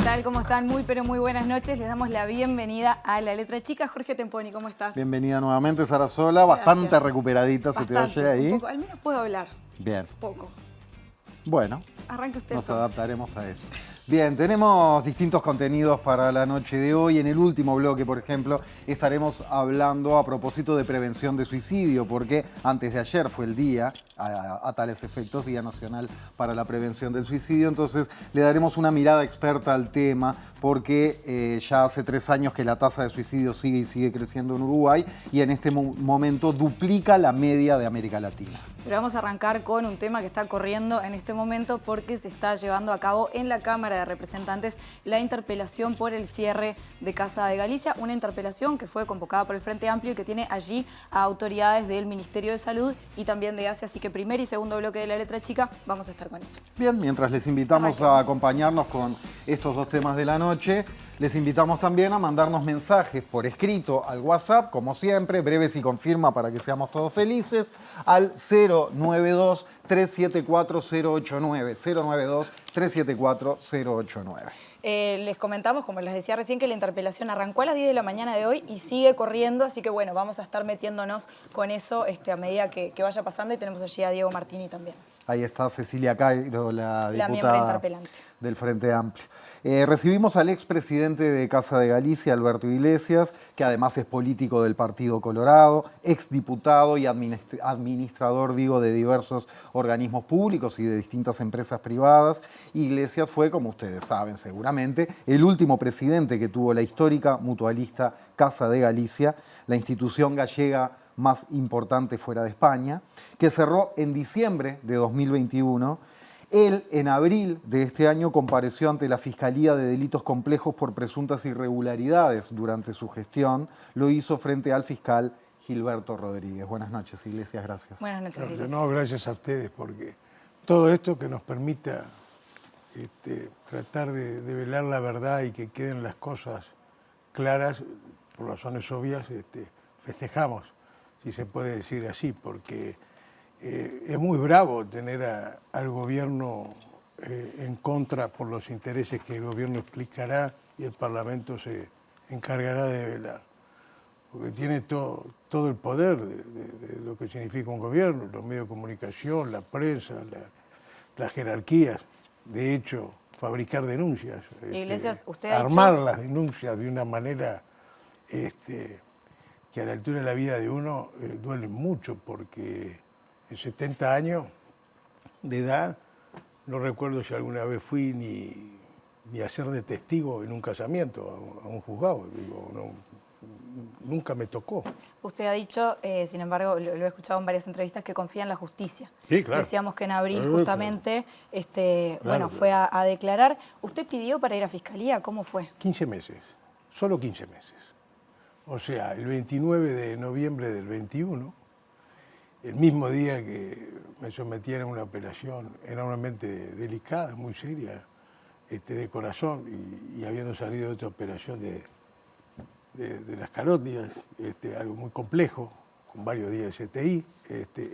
tal? ¿Cómo están? Muy, pero muy buenas noches. Les damos la bienvenida a La Letra Chica. Jorge Temponi, ¿cómo estás? Bienvenida nuevamente, Sara Sola. Bastante recuperadita, Bastante, se te oye ahí. un poco. Al menos puedo hablar. Bien. Poco. Bueno, arranque usted. nos entonces adaptaremos a eso. Bien, tenemos distintos contenidos para la noche de hoy. En el último bloque, por ejemplo, estaremos hablando a propósito de prevención de suicidio, porque antes de ayer fue el día, a tales efectos, Día Nacional para la Prevención del Suicidio. Entonces, le daremos una mirada experta al tema, porque ya hace 3 años que la tasa de suicidio sigue creciendo en Uruguay y en este momento duplica la media de América Latina. Pero vamos a arrancar con un tema que está corriendo en este momento porque se está llevando a cabo en la Cámara de Representantes la interpelación por el cierre de Casa de Galicia, una interpelación que fue convocada por el Frente Amplio y que tiene allí a autoridades del Ministerio de Salud y también de ACE, así que primer y segundo bloque de La Letra Chica vamos a estar con eso. Bien, mientras les invitamos a acompañarnos con estos dos temas de la noche, les invitamos también a mandarnos mensajes por escrito al WhatsApp, como siempre, breves y con firma para que seamos todos felices, al 092-374-089, 092-374-089. Les comentamos, como les decía recién, que la interpelación arrancó a las 10 de la mañana de hoy y sigue corriendo, así que bueno, vamos a estar metiéndonos con eso a medida que vaya pasando y tenemos allí a Diego Martini también. Ahí está Cecilia Cairo, la miembro diputada del Frente Amplio. Recibimos al expresidente de Casa de Galicia, Alberto Iglesias, que además es político del Partido Colorado, exdiputado y administrador, de diversos organismos públicos y de distintas empresas privadas. Iglesias fue, como ustedes saben seguramente, el último presidente que tuvo la histórica mutualista Casa de Galicia, la institución gallega más importante fuera de España, que cerró en diciembre de 2021. Él, en abril de este año, compareció ante la Fiscalía de Delitos Complejos por presuntas irregularidades durante su gestión. Lo hizo frente al fiscal Gilberto Rodríguez. Buenas noches, Iglesias, gracias. Buenas noches, Iglesias. No, gracias a ustedes, porque todo esto que nos permita tratar de velar la verdad y que queden las cosas claras, por razones obvias, festejamos, si se puede decir así, porque es muy bravo tener al gobierno en contra por los intereses que el gobierno explicará y el Parlamento se encargará de velar. Porque tiene todo el poder de lo que significa un gobierno, los medios de comunicación, la prensa, las jerarquías. De hecho, fabricar denuncias, Iglesias, usted armar las denuncias de una manera que a la altura de la vida de uno duele mucho, porque en 70 años de edad, no recuerdo si alguna vez fui ni a ser de testigo en un casamiento, a un juzgado. Digo, nunca me tocó. Usted ha dicho, sin embargo, lo he escuchado en varias entrevistas, que confía en la justicia. Sí, claro. Decíamos que en abril justamente fue a declarar. ¿Usted pidió para ir a Fiscalía? ¿Cómo fue? 15 meses, solo 15 meses. O sea, el 29 de noviembre del 21, el mismo día que me sometieron a una operación enormemente delicada, muy seria, de corazón, y habiendo salido de otra operación de las carótidas, algo muy complejo, con varios días de CTI,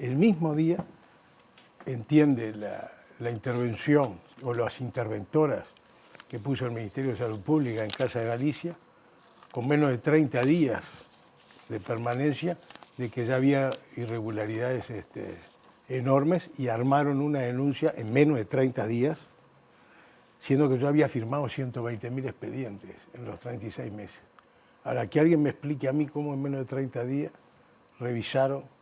el mismo día entiende la intervención o las interventoras que puso el Ministerio de Salud Pública en Casa de Galicia, con menos de 30 días de permanencia, de que ya había irregularidades enormes, y armaron una denuncia en menos de 30 días, siendo que yo había firmado 120.000 expedientes en los 36 meses. Ahora, que alguien me explique a mí cómo en menos de 30 días revisaron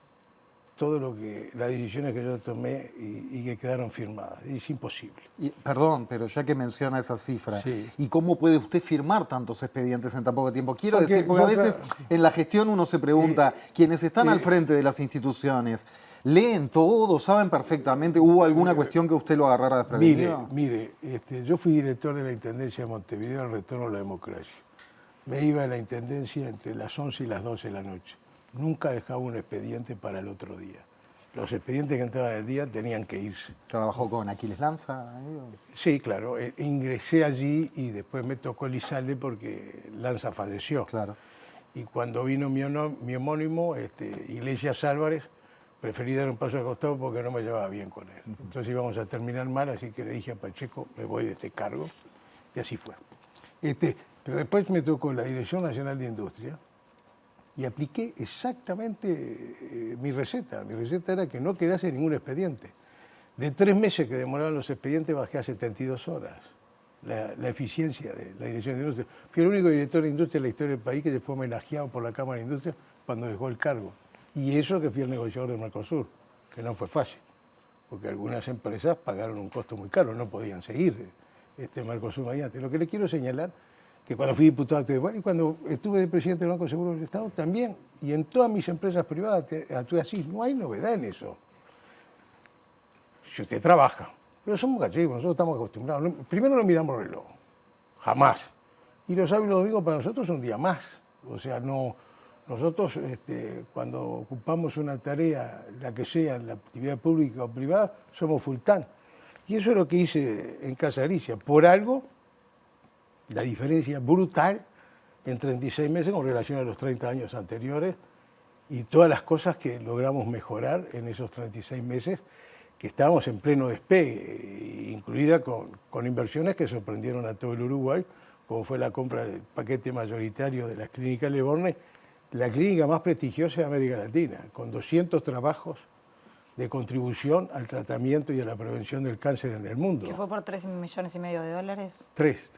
todo las decisiones que yo tomé y que quedaron firmadas. Es imposible. Perdón, pero ya que menciona esa cifra, sí. ¿Y cómo puede usted firmar tantos expedientes en tan poco tiempo? Quiero decir, porque a veces en la gestión uno se pregunta, quienes están al frente de las instituciones, ¿leen todo? ¿Saben perfectamente? ¿Hubo alguna cuestión que usted lo agarrara desprevenido? Mire, yo fui director de la Intendencia de Montevideo al retorno a la democracia. Me iba a la Intendencia entre las 11 y las 12 de la noche. Nunca dejaba un expediente para el otro día. Los expedientes que entraban el día tenían que irse. ¿Trabajó con Aquiles Lanza? Sí, claro. Ingresé allí y después me tocó Elizalde porque Lanza falleció. Claro. Y cuando vino mi homónimo, Iglesias Álvarez, preferí dar un paso al costado porque no me llevaba bien con él. Entonces íbamos a terminar mal, así que le dije a Pacheco, me voy de este cargo. Y así fue. Pero después me tocó la Dirección Nacional de Industria y apliqué exactamente mi receta. Mi receta era que no quedase ningún expediente. De 3 meses que demoraban los expedientes bajé a 72 horas la eficiencia de la Dirección de Industria. Fui el único director de industria de la historia del país que se fue homenajeado por la Cámara de Industria cuando dejó el cargo. Y eso que fui el negociador del Mercosur, que no fue fácil, porque algunas empresas pagaron un costo muy caro, no podían seguir Mercosur mediante. Lo que le quiero señalar, que cuando fui diputado actué, y cuando estuve de presidente del Banco de Seguros del Estado también, y en todas mis empresas privadas actué así, no hay novedad en eso. Si usted trabaja, pero somos gallegos, nosotros estamos acostumbrados. Primero no miramos reloj, jamás. Y los sábados y los domingos para nosotros es un día más. O sea, no, nosotros cuando ocupamos una tarea, la que sea, en la actividad pública o privada, somos full time. Y eso es lo que hice en Casa Galicia. Por algo, la diferencia brutal en 36 meses con relación a los 30 años anteriores y todas las cosas que logramos mejorar en esos 36 meses, que estábamos en pleno despegue, incluida con inversiones que sorprendieron a todo el Uruguay, como fue la compra del paquete mayoritario de la Clínica Le Borgne, la clínica más prestigiosa de América Latina, con 200 trabajos de contribución al tratamiento y a la prevención del cáncer en el mundo. ¿Que fue por $3,5 millones? 3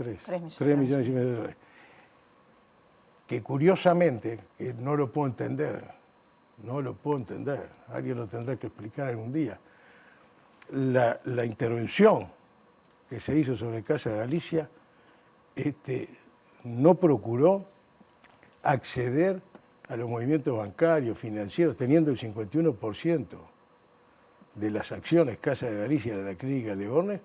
millones y medio de dólares. Que curiosamente, que no lo puedo entender, alguien lo tendrá que explicar algún día, la intervención que se hizo sobre Casa Galicia no procuró acceder a los movimientos bancarios, financieros, teniendo el 51% de las acciones Casa de Galicia de la Clínica Le Borgne,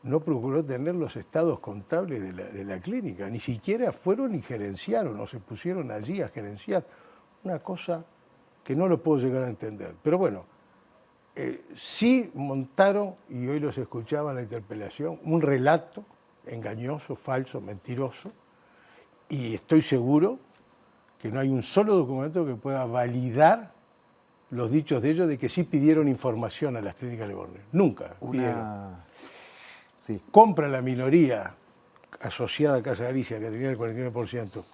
no procuró tener los estados contables de la clínica, ni siquiera fueron y gerenciaron, o se pusieron allí a gerenciar. Una cosa que no lo puedo llegar a entender. Pero bueno, sí montaron, y hoy los escuchaba en la interpelación, un relato engañoso, falso, mentiroso, y estoy seguro que no hay un solo documento que pueda validar los dichos de ellos de que sí pidieron información a las clínicas Le Borgne. Nunca pidieron. Sí. Compra la minoría asociada a Casa Galicia, que tenía el 49%,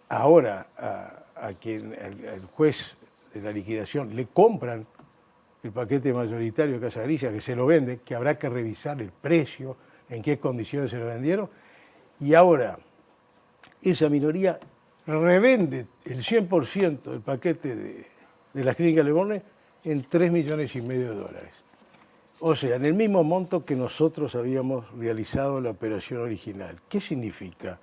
ahora a quien el juez de la liquidación le compran el paquete mayoritario de Casa Galicia, que se lo vende, que habrá que revisar el precio, en qué condiciones se lo vendieron, y ahora esa minoría revende el 100% del paquete de las clínicas Le Borgne en $3,5 millones. O sea, en el mismo monto que nosotros habíamos realizado la operación original. ¿Qué significa?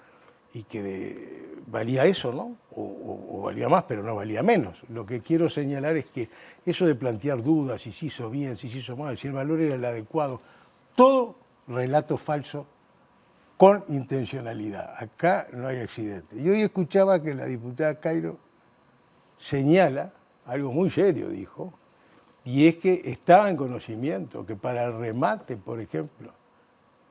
Y que valía eso, ¿no? O valía más, pero no valía menos. Lo que quiero señalar es que eso de plantear dudas, si se hizo bien, si se hizo mal, si el valor era el adecuado, todo relato falso con intencionalidad. Acá no hay accidente. Y hoy escuchaba que la diputada Cairo señala, algo muy serio dijo, y es que estaba en conocimiento que para el remate, por ejemplo,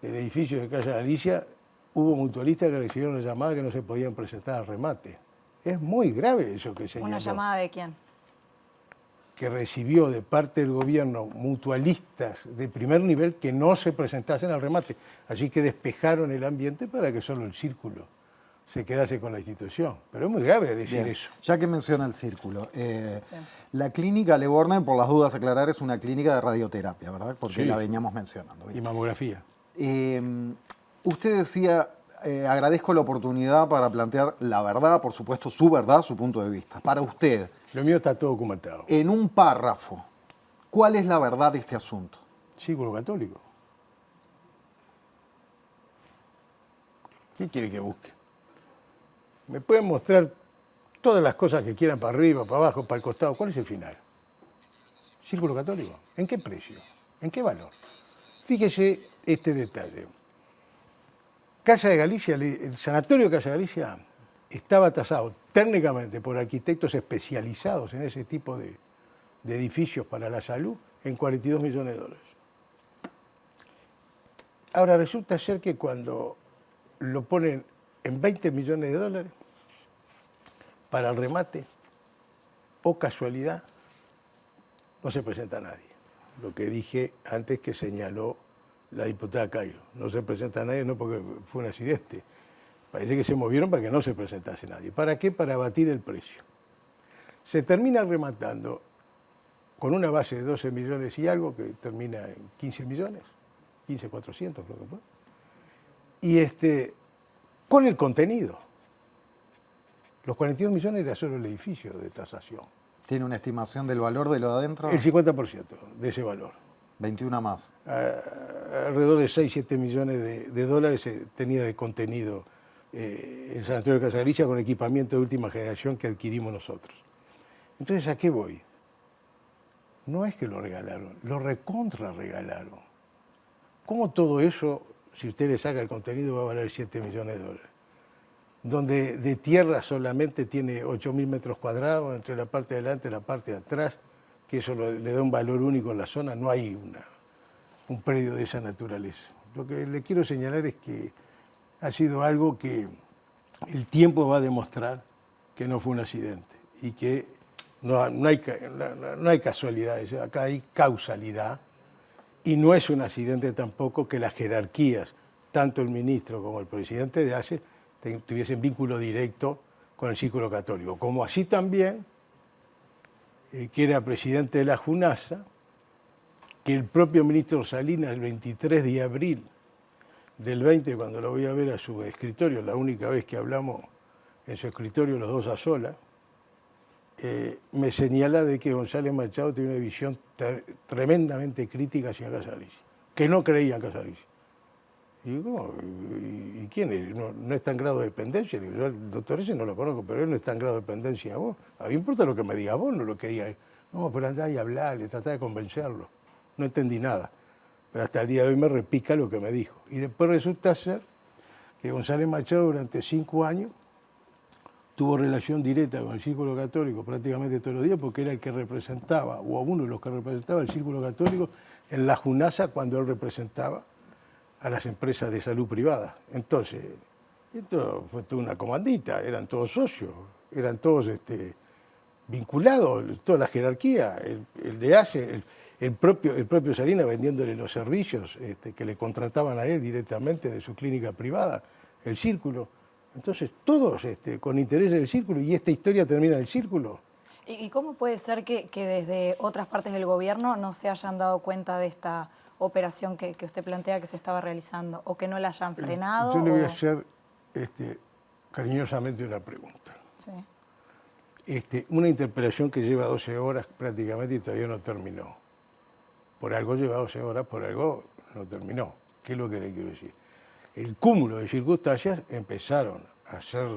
del edificio de Casa Galicia, hubo mutualistas que recibieron una llamada que no se podían presentar al remate. Es muy grave eso que señaló. ¿Una llamada de quién? Que recibió de parte del gobierno mutualistas de primer nivel que no se presentasen al remate. Así que despejaron el ambiente para que solo el círculo se quedase con la institución. Pero es muy grave decir Bien. eso. Ya que menciona el círculo, la clínica Le Borgne, por las dudas aclarar, es una clínica de radioterapia, ¿verdad? Porque Sí. la veníamos mencionando. Y mamografía. Usted decía, agradezco la oportunidad para plantear la verdad, por supuesto, su verdad, su punto de vista. Para usted, Lo mío está todo documentado. en un párrafo, ¿cuál es la verdad de este asunto? Círculo católico. ¿Qué quiere que busque? Me pueden mostrar todas las cosas que quieran para arriba, para abajo, para el costado. ¿Cuál es el final? Círculo católico. ¿En qué precio? ¿En qué valor? Fíjese este detalle. Casa de Galicia, el sanatorio de Casa de Galicia estaba tasado técnicamente por arquitectos especializados en ese tipo de edificios para la salud en $42 millones. Ahora resulta ser que cuando lo ponen en $20 millones para el remate, o casualidad, no se presenta nadie. Lo que dije antes que señaló la diputada Cairo. No se presenta nadie, no porque fue un accidente. Parece que se movieron para que no se presentase nadie. ¿Para qué? Para abatir el precio. Se termina rematando con una base de 12 millones y algo, que termina en 15 millones, 15.400 creo que fue. Y con el contenido. Los 42 millones era solo el edificio de tasación. ¿Tiene una estimación del valor de lo de adentro? El 50% de ese valor. 21 más. Alrededor de 6-7 millones de dólares tenía de contenido el Sanatorio de Casa de Galicia con equipamiento de última generación que adquirimos nosotros. Entonces, ¿a qué voy? No es que lo regalaron, lo recontra regalaron. ¿Cómo todo eso, si usted le saca el contenido, va a valer 7 millones de dólares? Donde de tierra solamente tiene 8.000 metros cuadrados, entre la parte de adelante y la parte de atrás, que eso le da un valor único en la zona, no hay un predio de esa naturaleza. Lo que le quiero señalar es que ha sido algo que el tiempo va a demostrar que no fue un accidente y que no hay casualidades, acá hay causalidad y no es un accidente tampoco que las jerarquías, tanto el ministro como el presidente de ACE, tuviesen vínculo directo con el Círculo Católico, como así también que era presidente de la JUNASA, que el propio ministro Salinas el 23 de abril del 20, cuando lo voy a ver a su escritorio, la única vez que hablamos en su escritorio los dos a solas, me señala de que González Machado tiene una visión tremendamente crítica hacia Casa Galicia, que no creía en Casa Galicia. Y digo, ¿y quién es? ¿No está en grado de dependencia? Digo, yo al doctor ese no lo conozco, pero él no está en grado de dependencia a vos. A mí me importa lo que me diga vos, no lo que diga él. No, pero andá y hablarle, tratá de convencerlo. No entendí nada. Pero hasta el día de hoy me repica lo que me dijo. Y después resulta ser que González Machado durante 5 años tuvo relación directa con el Círculo Católico prácticamente todos los días, porque era el que representaba, o uno de los que representaba el Círculo Católico en la JUNASA cuando él representaba a las empresas de salud privada. Entonces, esto fue toda una comandita, eran todos socios, eran todos vinculados, toda la jerarquía, el de ACE, el propio Salinas vendiéndole los servicios que le contrataban a él directamente de su clínica privada, el Círculo. Entonces, todos con interés en el Círculo, y esta historia termina en el Círculo. ¿Y cómo puede ser que desde otras partes del gobierno no se hayan dado cuenta de esta operación que usted plantea que se estaba realizando, o que no la hayan frenado? Yo le voy a hacer cariñosamente una pregunta. Sí. Una interpelación que lleva 12 horas prácticamente y todavía no terminó. Por algo lleva 12 horas, por algo no terminó. ¿Qué es lo que le quiero decir? El cúmulo de circunstancias empezaron a hacer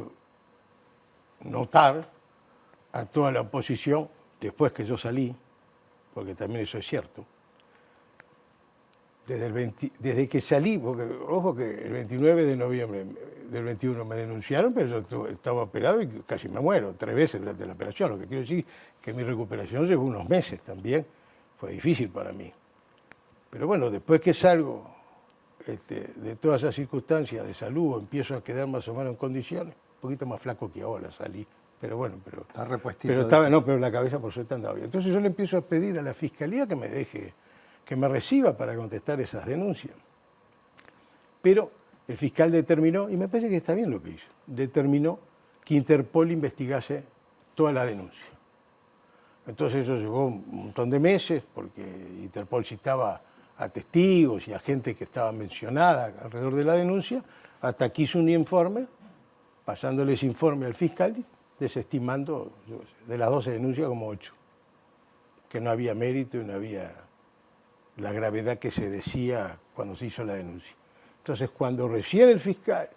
notar a toda la oposición, después que yo salí, porque también eso es cierto, desde que salí, porque ojo que el 29 de noviembre del 21 me denunciaron, pero yo estaba operado y casi me muero 3 veces durante la operación. Lo que quiero decir es que mi recuperación llevó unos meses también, fue difícil para mí. Pero bueno, después que salgo de todas esas circunstancias de salud, empiezo a quedar más o menos en condiciones, un poquito más flaco que ahora salí, pero bueno, está repuestito. Pero la cabeza por suerte andaba bien. Entonces yo le empiezo a pedir a la Fiscalía que me deje, que me reciba para contestar esas denuncias. Pero el fiscal determinó, y me parece que está bien lo que hizo, determinó que Interpol investigase toda la denuncia. Entonces eso llevó un montón de meses, porque Interpol citaba a testigos y a gente que estaba mencionada alrededor de la denuncia, hasta que hizo un informe, pasándole ese informe al fiscal, desestimando de las 12 denuncias como 8, que no había mérito y no había la gravedad que se decía cuando se hizo la denuncia. Entonces, cuando recién el fiscal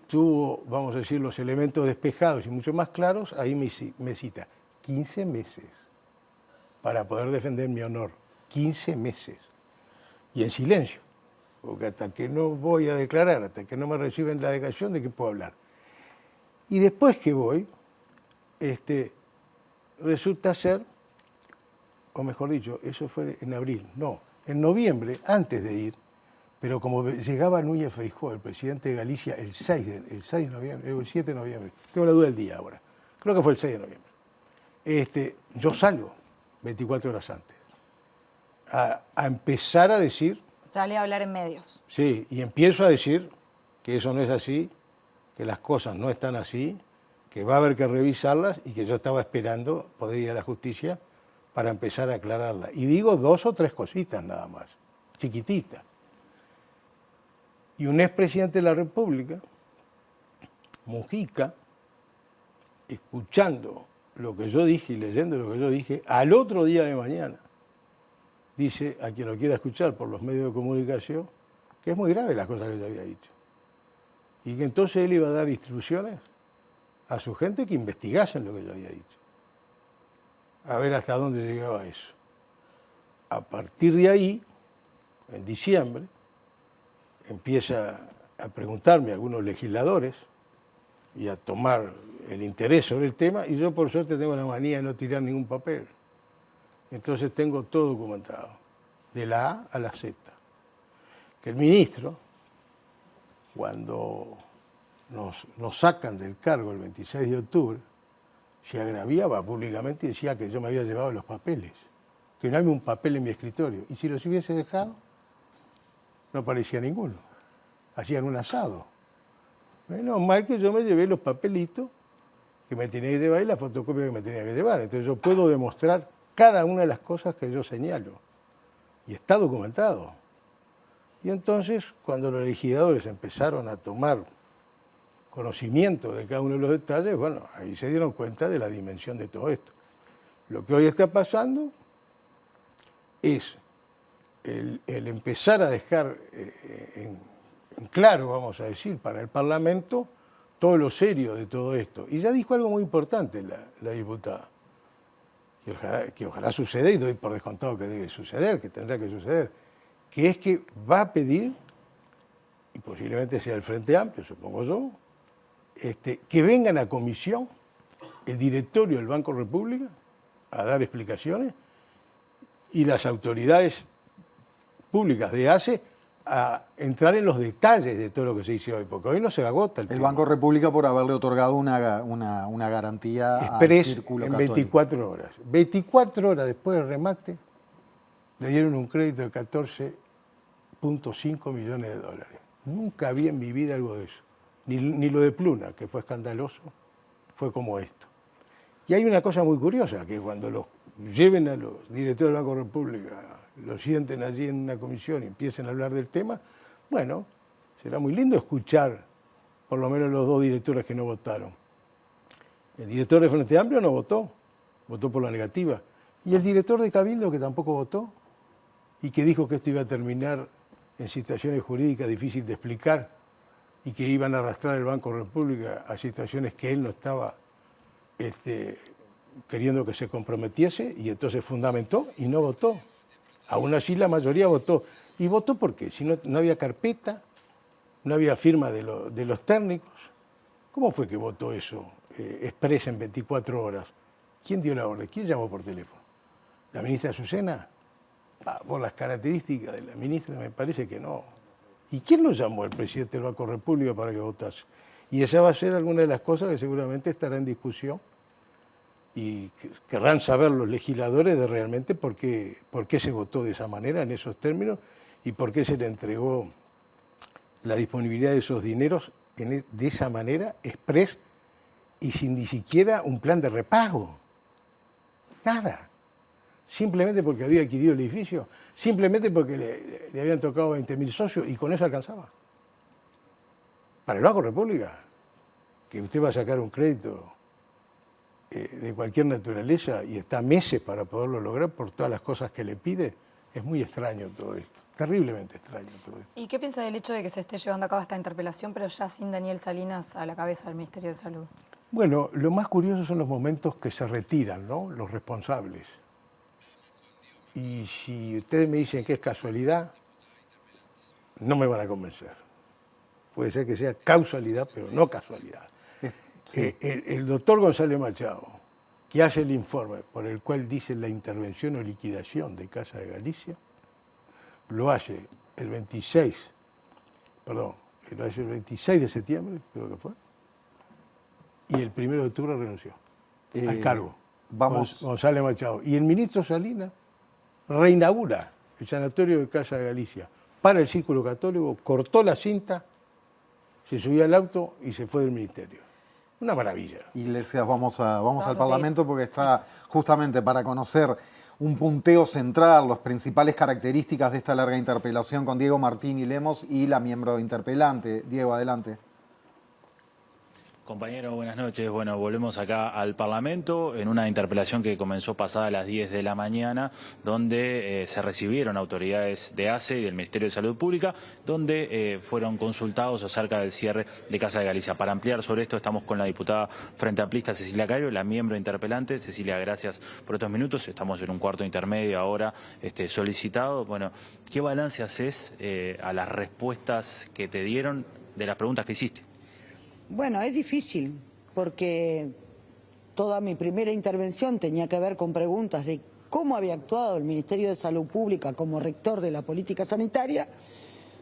tuvo, vamos a decir, los elementos despejados y mucho más claros, ahí me cita 15 meses para poder defender mi honor. 15 meses. Y en silencio, porque hasta que no voy a declarar, hasta que no me reciben la declaración, ¿de qué puedo hablar? Y después que voy, resulta ser, o mejor dicho, eso fue en abril, no, en noviembre, antes de ir, pero como llegaba Núñez Feijóo, el presidente de Galicia, el 6 de noviembre, el 7 de noviembre, tengo la duda del día ahora, creo que fue el 6 de noviembre, yo salgo 24 horas antes, a empezar a decir Sale a hablar en medios. Sí, y empiezo a decir que eso no es así, que las cosas no están así, que va a haber que revisarlas y que yo estaba esperando poder ir a la justicia para empezar a aclararlas. Y digo 2 o 3 cositas nada más, chiquititas. Y un expresidente de la República, Mujica, escuchando lo que yo dije y leyendo lo que yo dije, al otro día de mañana, dice a quien lo quiera escuchar por los medios de comunicación, que es muy grave las cosas que yo había dicho. Y que entonces él iba a dar instrucciones a su gente que investigasen lo que yo había dicho. A ver hasta dónde llegaba eso. A partir de ahí, en diciembre, empieza a preguntarme a algunos legisladores y a tomar el interés sobre el tema, y yo por suerte tengo la manía de no tirar ningún papel. Entonces tengo todo documentado, de la A a la Z. Que el ministro, cuando nos sacan del cargo el 26 de octubre, se agraviaba públicamente y decía que yo me había llevado los papeles, que no había un papel en mi escritorio. Y si los hubiese dejado, no aparecía ninguno. Hacían un asado. Menos mal que yo me llevé los papelitos que me tenía que llevar y la fotocopia que me tenía que llevar. Entonces yo puedo demostrar cada una de las cosas que yo señalo. Y está documentado. Y entonces, cuando los legisladores empezaron a tomar conocimiento de cada uno de los detalles, bueno, ahí se dieron cuenta de la dimensión de todo esto. Lo que hoy está pasando es el empezar a dejar en claro, vamos a decir, para el Parlamento todo lo serio de todo esto. Y ya dijo algo muy importante la diputada, que ojalá suceda, y doy por descontado que debe suceder, que tendrá que suceder, que es que va a pedir, y posiblemente sea el Frente Amplio, supongo yo, que vengan a comisión el directorio del Banco República a dar explicaciones y las autoridades públicas de ACE a entrar en los detalles de todo lo que se hizo hoy, porque hoy no se agota el tema. El Banco República por haberle otorgado una garantía Express al Círculo en Católico. 24 horas. 24 horas después del remate, le dieron un crédito de 14.5 millones de dólares. Nunca vi en mi vida algo de eso. Ni lo de Pluna, que fue escandaloso, fue como esto. Y hay una cosa muy curiosa, que cuando los lleven a los directores del Banco República, los sienten allí en una comisión y empiecen a hablar del tema, bueno, será muy lindo escuchar por lo menos los 2 directores que no votaron. El director de Frente Amplio no votó, votó por la negativa. Y el director de Cabildo, que tampoco votó, y que dijo que esto iba a terminar en situaciones jurídicas difíciles de explicar y que iban a arrastrar el Banco República a situaciones que él no estaba queriendo que se comprometiese, y entonces fundamentó y no votó. Aún así la mayoría votó. ¿Y votó por qué? Si no había carpeta, no había firma de los técnicos. ¿Cómo fue que votó eso expresa en 24 horas? ¿Quién dio la orden? ¿Quién llamó por teléfono? ¿La ministra Azucena? Por las características de la ministra me parece que no. ¿Y quién lo llamó al presidente del Banco República para que votase? Y esa va a ser alguna de las cosas que seguramente estará en discusión y querrán saber los legisladores de realmente por qué se votó de esa manera, en esos términos, y por qué se le entregó la disponibilidad de esos dineros de esa manera, express, y sin ni siquiera un plan de repago. Nada. Simplemente porque había adquirido el edificio, simplemente porque le habían tocado 20.000 socios y con eso alcanzaba. Para el Banco República, que usted va a sacar un crédito de cualquier naturaleza y está meses para poderlo lograr por todas las cosas que le pide, es muy extraño todo esto, terriblemente extraño todo esto. ¿Y qué piensa del hecho de que se esté llevando a cabo esta interpelación, pero ya sin Daniel Salinas a la cabeza del Ministerio de Salud? Bueno, lo más curioso son los momentos que se retiran, ¿no?, los responsables. Y si ustedes me dicen que es casualidad, no me van a convencer. Puede ser que sea causalidad, pero no casualidad. Sí. El doctor González Machado, que hace el informe por el cual dice la intervención o liquidación de Casa de Galicia, lo hace el 26 de septiembre, creo que fue, y el 1 de octubre renunció al cargo. González Machado. Y el ministro Salinas reinaugura el sanatorio de Casa de Galicia para el Círculo Católico, cortó la cinta, se subió al auto y se fue del ministerio. Una maravilla. Iglesias, vamos al Parlamento porque está justamente para conocer un punteo central, las principales características de esta larga interpelación con Diego Martini Lemos y la miembro interpelante. Diego, adelante. Compañero, buenas noches. Bueno, volvemos acá al Parlamento en una interpelación que comenzó pasada las 10 de la mañana, donde se recibieron autoridades de ACE y del Ministerio de Salud Pública, donde fueron consultados acerca del cierre de Casa de Galicia. Para ampliar sobre esto estamos con la diputada Frente Amplista Cecilia Cairo, la miembro interpelante. Cecilia, gracias por estos minutos. Estamos en un cuarto intermedio ahora solicitado. Bueno, ¿qué balance haces a las respuestas que te dieron de las preguntas que hiciste? Bueno, es difícil porque toda mi primera intervención tenía que ver con preguntas de cómo había actuado el Ministerio de Salud Pública como rector de la política sanitaria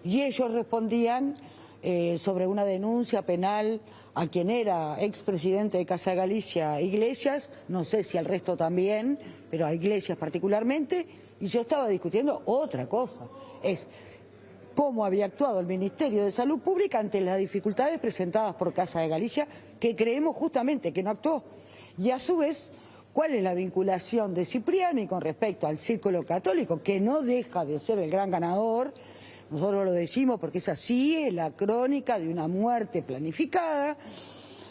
y ellos respondían sobre una denuncia penal a quien era expresidente de Casa de Galicia, Iglesias, no sé si al resto también, pero a Iglesias particularmente, y yo estaba discutiendo otra cosa, es cómo había actuado el Ministerio de Salud Pública ante las dificultades presentadas por Casa de Galicia, que creemos justamente que no actuó. Y a su vez, cuál es la vinculación de Cipriani con respecto al Círculo Católico, que no deja de ser el gran ganador. Nosotros lo decimos porque es así, es la crónica de una muerte planificada.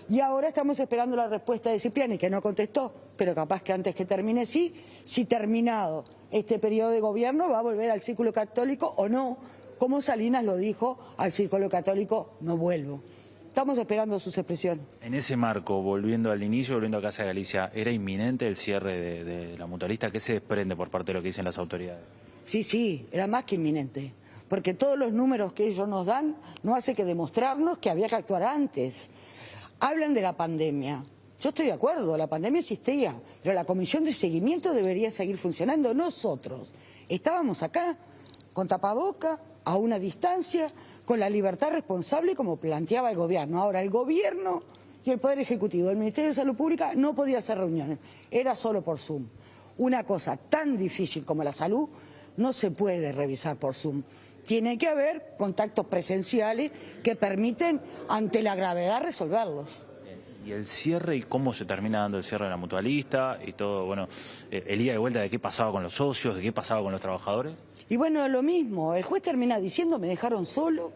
Y ahora estamos esperando la respuesta de Cipriani, que no contestó, pero capaz que antes que termine sí, si terminado este periodo de gobierno va a volver al Círculo Católico o no. Como Salinas lo dijo, al Círculo Católico no vuelvo. Estamos esperando sus expresiones. En ese marco, volviendo al inicio, volviendo a Casa de Galicia, ¿era inminente el cierre de la mutualista? ¿Qué se desprende por parte de lo que dicen las autoridades? Sí, era más que inminente, porque todos los números que ellos nos dan no hace que demostrarnos que había que actuar antes. Hablan de la pandemia. Yo estoy de acuerdo, la pandemia existía, pero la comisión de seguimiento debería seguir funcionando. Nosotros estábamos acá con tapaboca, a una distancia, con la libertad responsable como planteaba el gobierno. Ahora, el gobierno y el Poder Ejecutivo, el Ministerio de Salud Pública, no podía hacer reuniones, era solo por Zoom. Una cosa tan difícil como la salud no se puede revisar por Zoom. Tiene que haber contactos presenciales que permiten, ante la gravedad, resolverlos. Y el cierre y cómo se termina dando el cierre de la mutualista y todo, bueno, el ida y vuelta de qué pasaba con los socios, de qué pasaba con los trabajadores. Y bueno, lo mismo, el juez termina diciendo, me dejaron solo,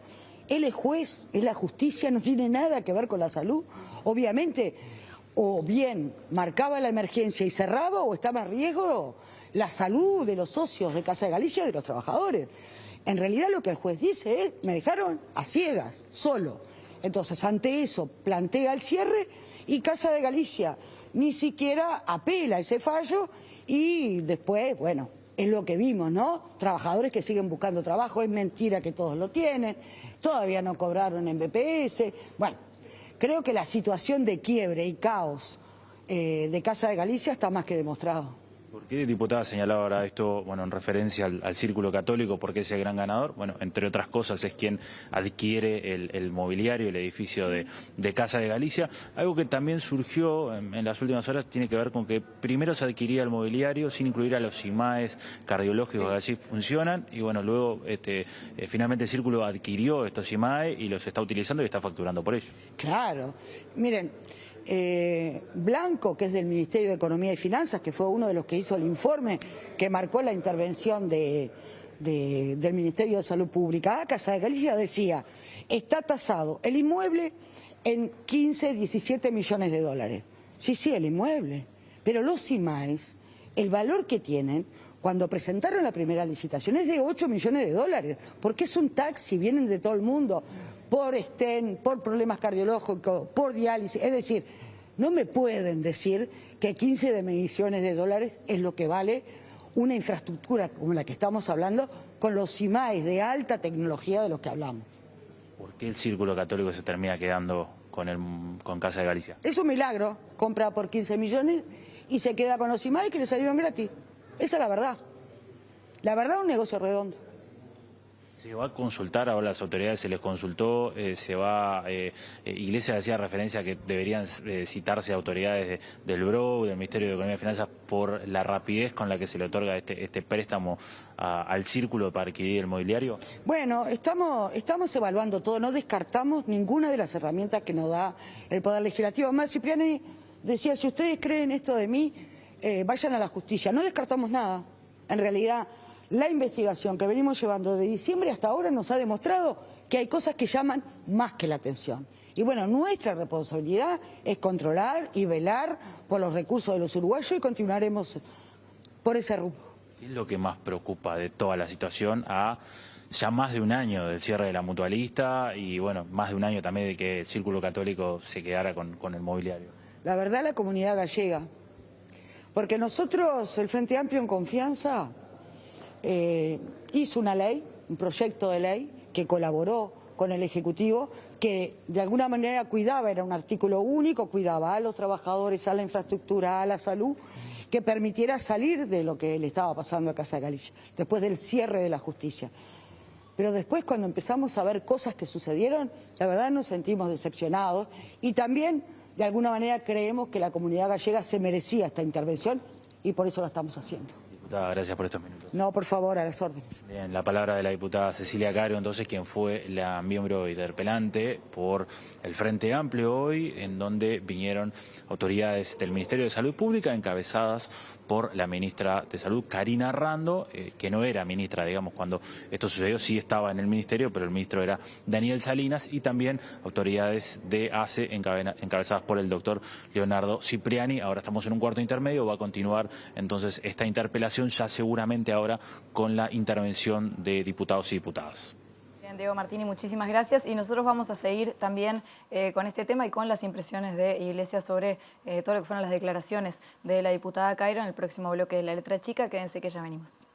él es juez, es la justicia, no tiene nada que ver con la salud. Obviamente, o bien marcaba la emergencia y cerraba, o estaba en riesgo la salud de los socios de Casa de Galicia y de los trabajadores. En realidad lo que el juez dice es, me dejaron a ciegas, solo. Entonces, ante eso, plantea el cierre y Casa de Galicia ni siquiera apela a ese fallo y después, bueno, es lo que vimos, ¿no? Trabajadores que siguen buscando trabajo, es mentira que todos lo tienen, todavía no cobraron en BPS. Bueno, creo que la situación de quiebre y caos de Casa de Galicia está más que demostrado. ¿Por qué, diputada, señalaba ahora esto, bueno, en referencia al Círculo Católico, porque es el gran ganador? Bueno, entre otras cosas es quien adquiere el mobiliario, el edificio de Casa de Galicia. Algo que también surgió en las últimas horas tiene que ver con que primero se adquiría el mobiliario sin incluir a los IMAES cardiológicos que así funcionan, y bueno, luego finalmente el Círculo adquirió estos IMAES y los está utilizando y está facturando por ello. Claro, miren. Blanco, que es del Ministerio de Economía y Finanzas, que fue uno de los que hizo el informe que marcó la intervención del Ministerio de Salud Pública a Casa de Galicia, decía, está tasado el inmueble en 15, 17 millones de dólares. Sí, el inmueble, pero los IMAES, el valor que tienen, cuando presentaron la primera licitación es de 8 millones de dólares, porque es un taxi, vienen de todo el mundo, por stent, por problemas cardiológicos, por diálisis. Es decir, no me pueden decir que 15 millones de dólares es lo que vale una infraestructura como la que estamos hablando, con los IMAES de alta tecnología de los que hablamos. ¿Por qué el Círculo Católico se termina quedando con Casa de Galicia? Es un milagro, compra por 15 millones y se queda con los IMAES que le salieron gratis. Esa es la verdad. La verdad, un negocio redondo. Se va a consultar, ahora las autoridades se les consultó, Iglesias hacía referencia a que deberían citarse autoridades del BRO, del Ministerio de Economía y Finanzas, por la rapidez con la que se le otorga este préstamo al Círculo para adquirir el mobiliario. Bueno, estamos evaluando todo, no descartamos ninguna de las herramientas que nos da el Poder Legislativo. Además, Cipriani decía, si ustedes creen esto de mí, vayan a la justicia. No descartamos nada. En realidad, la investigación que venimos llevando de diciembre hasta ahora nos ha demostrado que hay cosas que llaman más que la atención. Y bueno, nuestra responsabilidad es controlar y velar por los recursos de los uruguayos y continuaremos por ese rumbo. ¿Qué es lo que más preocupa de toda la situación a ya más de un año del cierre de la Mutualista y bueno, más de un año también de que el Círculo Católico se quedara con el mobiliario? La verdad, la comunidad gallega, porque nosotros, el Frente Amplio en Confianza, hizo una ley, un proyecto de ley que colaboró con el Ejecutivo, que de alguna manera cuidaba, era un artículo único, cuidaba a los trabajadores, a la infraestructura, a la salud, que permitiera salir de lo que le estaba pasando a Casa de Galicia, después del cierre de la justicia. Pero después, cuando empezamos a ver cosas que sucedieron, la verdad nos sentimos decepcionados y también, de alguna manera, creemos que la comunidad gallega se merecía esta intervención y por eso lo estamos haciendo. Diputada, gracias por estos minutos. No, por favor, a las órdenes. Bien, la palabra de la diputada Cecilia Cairo, entonces, quien fue la miembro interpelante por el Frente Amplio hoy, en donde vinieron autoridades del Ministerio de Salud Pública encabezadas por la ministra de Salud, Karina Rando, que no era ministra, digamos, cuando esto sucedió, sí estaba en el ministerio, pero el ministro era Daniel Salinas, y también autoridades de ACE encabezadas por el doctor Leonardo Cipriani. Ahora estamos en un cuarto intermedio, va a continuar entonces esta interpelación, ya seguramente ahora con la intervención de diputados y diputadas. Bien, Diego Martini, muchísimas gracias. Y nosotros vamos a seguir también con este tema y con las impresiones de Iglesias sobre todo lo que fueron las declaraciones de la diputada Cairo en el próximo bloque de La Letra Chica. Quédense que ya venimos.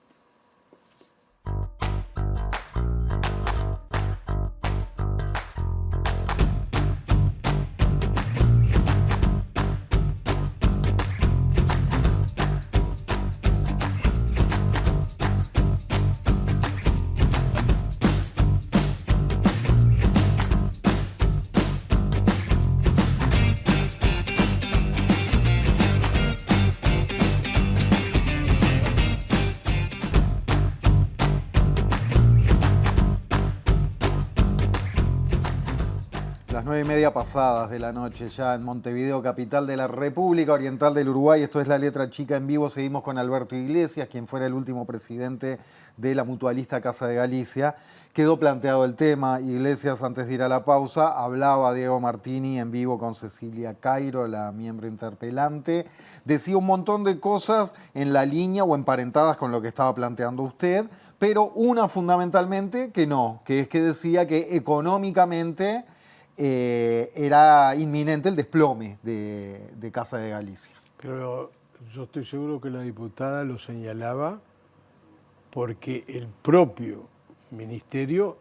Las 9:30 pasadas de la noche ya en Montevideo, capital de la República Oriental del Uruguay. Esto es La Letra Chica en vivo. Seguimos con Alberto Iglesias, quien fuera el último presidente de la Mutualista Casa de Galicia. Quedó planteado el tema. Iglesias, antes de ir a la pausa, hablaba Diego Martini en vivo con Cecilia Cairo, la miembro interpelante. Decía un montón de cosas en la línea o emparentadas con lo que estaba planteando usted, pero una fundamentalmente que no, que es que decía que económicamente era inminente el desplome de Casa de Galicia. Pero yo estoy seguro que la diputada lo señalaba porque el propio ministerio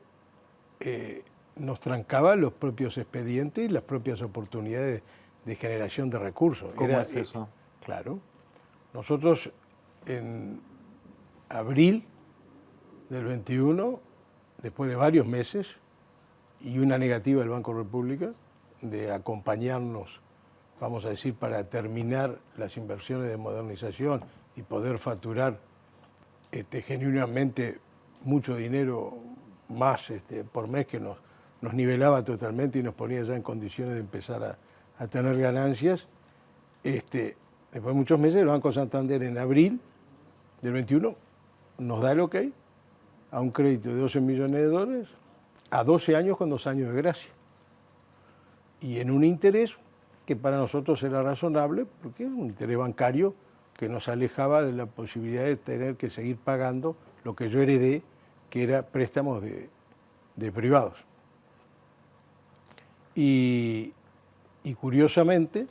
nos trancaba los propios expedientes y las propias oportunidades de generación de recursos. ¿Cómo es eso? Claro. Nosotros en abril del 21, después de varios meses, y una negativa del Banco República de acompañarnos, vamos a decir, para terminar las inversiones de modernización y poder facturar genuinamente mucho dinero más por mes que nos nivelaba totalmente y nos ponía ya en condiciones de empezar a tener ganancias. Después de muchos meses, el Banco Santander en abril del 21 nos da el ok a un crédito de $12 millones a 12 años con 2 años de gracia. Y en un interés que para nosotros era razonable, porque es un interés bancario que nos alejaba de la posibilidad de tener que seguir pagando lo que yo heredé, que era préstamos de privados. Y curiosamente,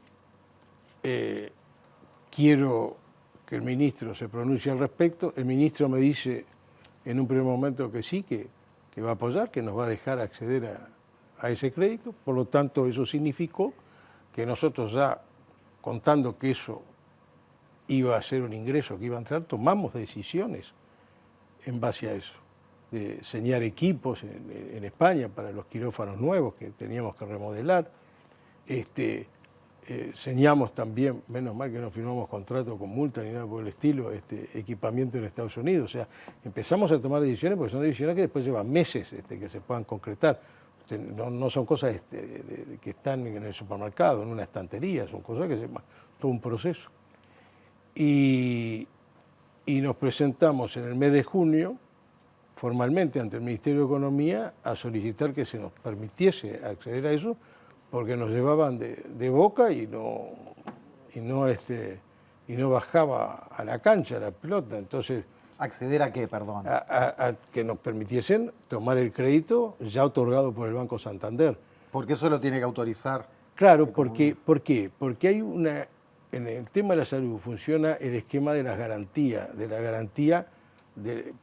quiero que el ministro se pronuncie al respecto. El ministro me dice en un primer momento que sí, que va a apoyar, que nos va a dejar acceder a ese crédito. Por lo tanto, eso significó que nosotros ya, contando que eso iba a ser un ingreso que iba a entrar, tomamos decisiones en base a eso. de señar equipos en España para los quirófanos nuevos que teníamos que remodelar. Señamos también, menos mal que no firmamos contrato con multa ni nada por el estilo, equipamiento en Estados Unidos. O sea, empezamos a tomar decisiones porque son decisiones que después llevan meses que se puedan concretar. No son cosas que están en el supermercado, en una estantería, son cosas que llevan todo un proceso. Y nos presentamos en el mes de junio formalmente ante el Ministerio de Economía a solicitar que se nos permitiese acceder a eso porque nos llevaban de boca y no bajaba a la cancha la pelota. Entonces, ¿acceder a qué, perdón? a que nos permitiesen tomar el crédito ya otorgado por el Banco Santander. Porque eso lo tiene que autorizar. Claro, ¿por qué? Porque hay en el tema de la salud funciona el esquema de las garantías,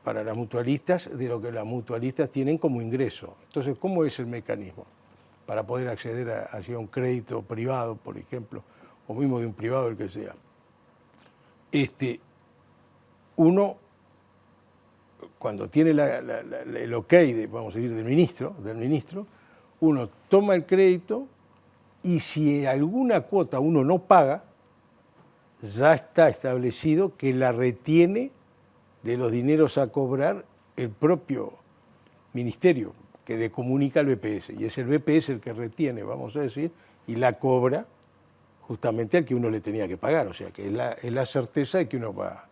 para las mutualistas, de lo que las mutualistas tienen como ingreso. Entonces, ¿cómo es el mecanismo? Para poder acceder hacia un crédito privado, por ejemplo, o mismo de un privado, el que sea. Uno, cuando tiene el ok, vamos a decir, del ministro, uno toma el crédito y si alguna cuota uno no paga, ya está establecido que la retiene de los dineros a cobrar el propio ministerio, que le comunica al BPS, y es el BPS el que retiene, vamos a decir, y la cobra justamente al que uno le tenía que pagar, o sea que es la certeza de que uno va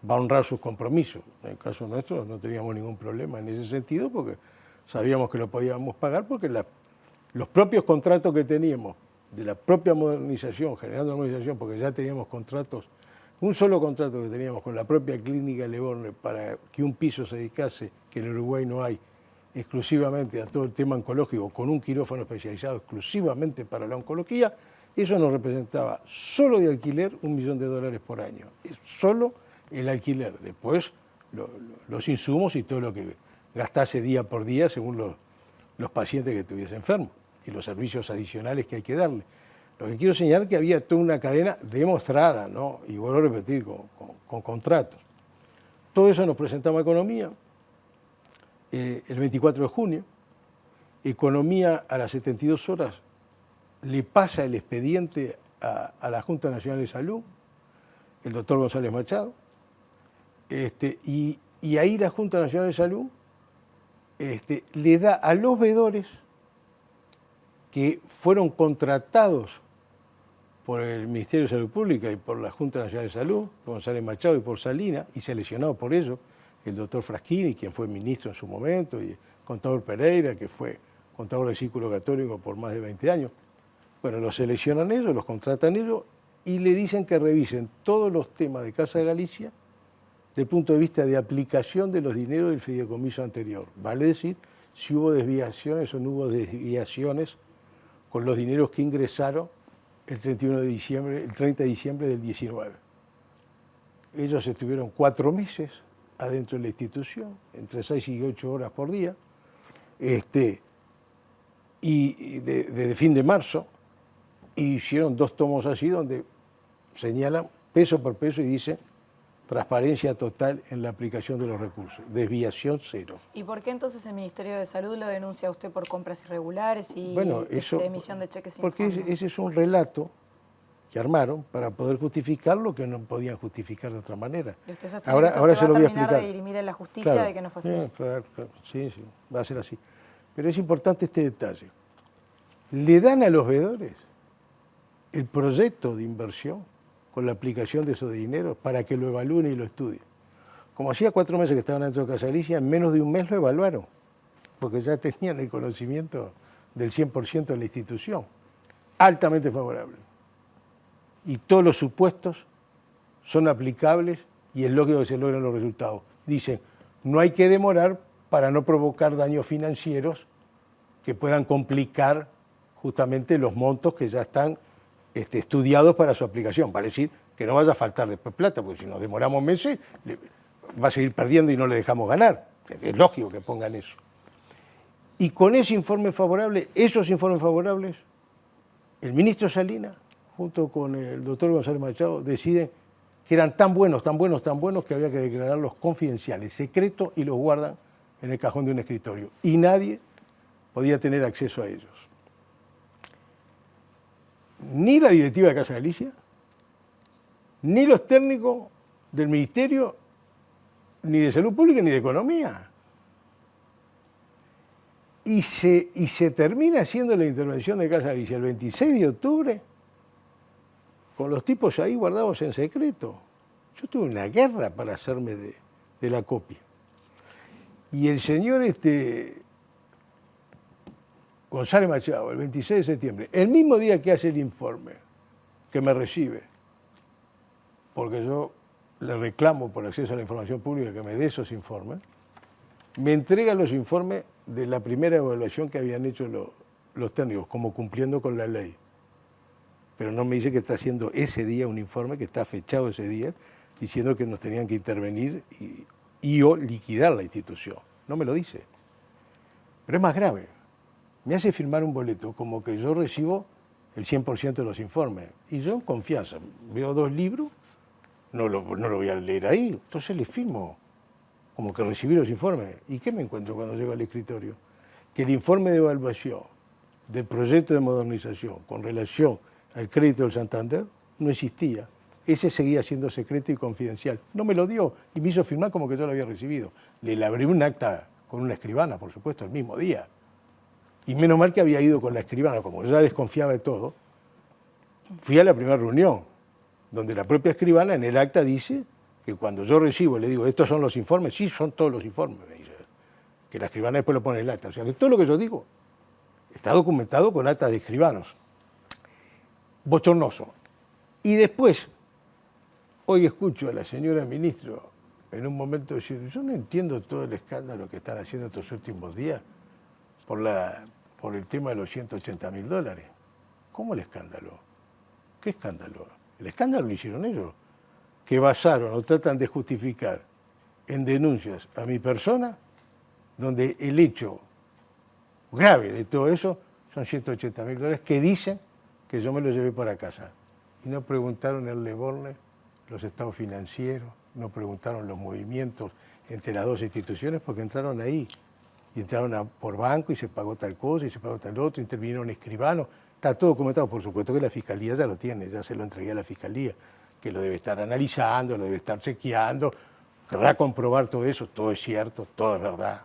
a honrar sus compromisos. En el caso nuestro no teníamos ningún problema en ese sentido porque sabíamos que lo podíamos pagar porque los propios contratos que teníamos de la propia modernización, generando la modernización, porque ya teníamos contratos, un solo contrato que teníamos con la propia clínica Leborne para que un piso se dedicase, que en Uruguay no hay, exclusivamente a todo el tema oncológico, con un quirófano especializado exclusivamente para la oncología, eso nos representaba solo de alquiler $1 millón por año. Es solo el alquiler. Después los insumos y todo lo que gastase día por día según los pacientes que estuviese enfermos y los servicios adicionales que hay que darle. Lo que quiero señalar es que había toda una cadena demostrada, ¿no? Y vuelvo a repetir, con contratos. Todo eso nos presentamos a Economía el 24 de junio. Economía a las 72 horas le pasa el expediente a la Junta Nacional de Salud, el doctor González Machado, y ahí la Junta Nacional de Salud le da a los veedores que fueron contratados por el Ministerio de Salud Pública y por la Junta Nacional de Salud, por González Machado y por Salinas, y seleccionados por ellos, el doctor Fraschini, quien fue ministro en su momento, y el contador Pereira, que fue contador del Círculo Católico por más de 20 años. Bueno, los seleccionan ellos, los contratan ellos, y le dicen que revisen todos los temas de Casa de Galicia desde el punto de vista de aplicación de los dineros del fideicomiso anterior. Vale decir, si hubo desviaciones o no hubo desviaciones con los dineros que ingresaron el 30 de diciembre del 19. Ellos estuvieron 4 meses adentro de la institución, entre 6 y 8 horas por día, y desde fin de marzo, y hicieron 2 tomos así donde señalan peso por peso y dicen transparencia total en la aplicación de los recursos, desviación 0. ¿Y por qué entonces el Ministerio de Salud lo denuncia a usted por compras irregulares y emisión de cheques sin fondo? Porque ese es un relato que armaron para poder justificar lo que no podían justificar de otra manera. Y usted sostiene que ahora se se lo va a voy a terminar explicar. de dirimir en la justicia Claro, de que no fue así. Claro, sí, va a ser así. Pero es importante este detalle. Le dan a los veedores el proyecto de inversión con la aplicación de esos dineros para que lo evalúen y lo estudien. Como hacía 4 meses que estaban dentro de Casa Galicia, en menos de un mes lo evaluaron, porque ya tenían el conocimiento del 100% de la institución, altamente favorable. Y todos los supuestos son aplicables y es lógico que se logren los resultados. Dicen, no hay que demorar para no provocar daños financieros que puedan complicar justamente los montos que ya están estudiados para su aplicación. Vale decir que no vaya a faltar después plata, porque si nos demoramos meses, va a seguir perdiendo y no le dejamos ganar. Es lógico que pongan eso. Y con ese informe favorable, esos informes favorables, el ministro Salinas, junto con el doctor González Machado, deciden que eran tan buenos que había que declararlos confidenciales, secretos, y los guardan en el cajón de un escritorio y nadie podía tener acceso a ellos. Ni la directiva de Casa Galicia, ni los técnicos del Ministerio, ni de Salud Pública, ni de Economía. Y se termina haciendo la intervención de Casa Galicia el 26 de octubre con los tipos ahí guardados en secreto. Yo tuve una guerra para hacerme de la copia. Y el señor González Machado, el 26 de septiembre, el mismo día que hace el informe, que me recibe, porque yo le reclamo por acceso a la información pública que me dé esos informes, me entrega los informes de la primera evaluación que habían hecho los técnicos, como cumpliendo con la ley. Pero no me dice que está haciendo ese día un informe, que está fechado ese día, diciendo que nos tenían que intervenir y o liquidar la institución. No me lo dice. Pero es más grave. Me hace firmar un boleto como que yo recibo el 100% de los informes. Y yo, confianza, veo 2 libros, no lo voy a leer ahí, entonces le firmo como que recibí los informes. ¿Y qué me encuentro cuando llego al escritorio? Que el informe de evaluación del proyecto de modernización con relación al crédito del Santander no existía. Ese seguía siendo secreto y confidencial. No me lo dio y me hizo firmar como que yo lo había recibido. Le labré un acta con una escribana, por supuesto, el mismo día. Y menos mal que había ido con la escribana, como yo ya desconfiaba de todo, fui a la primera reunión, donde la propia escribana en el acta dice que cuando yo recibo, le digo, ¿estos son los informes? Sí, son todos los informes, me dice. Que la escribana después lo pone en el acta. O sea, que todo lo que yo digo está documentado con actas de escribanos. Bochornoso. Y después, hoy escucho a la señora ministro en un momento decir, yo no entiendo todo el escándalo que están haciendo estos últimos días por el tema de los $180.000. ¿Cómo el escándalo? ¿Qué escándalo? El escándalo lo hicieron ellos, que basaron o tratan de justificar en denuncias a mi persona, donde el hecho grave de todo eso son $180.000 que dicen que yo me los llevé para casa. Y no preguntaron el Leborne, los estados financieros, no preguntaron los movimientos entre las 2 instituciones porque entraron ahí. Y entraron por banco y se pagó tal cosa y se pagó tal otro, intervinieron escribanos. Está todo documentado, por supuesto que la Fiscalía ya lo tiene, ya se lo entregué a la Fiscalía, que lo debe estar analizando, lo debe estar chequeando, querrá comprobar todo eso, todo es cierto, todo es verdad.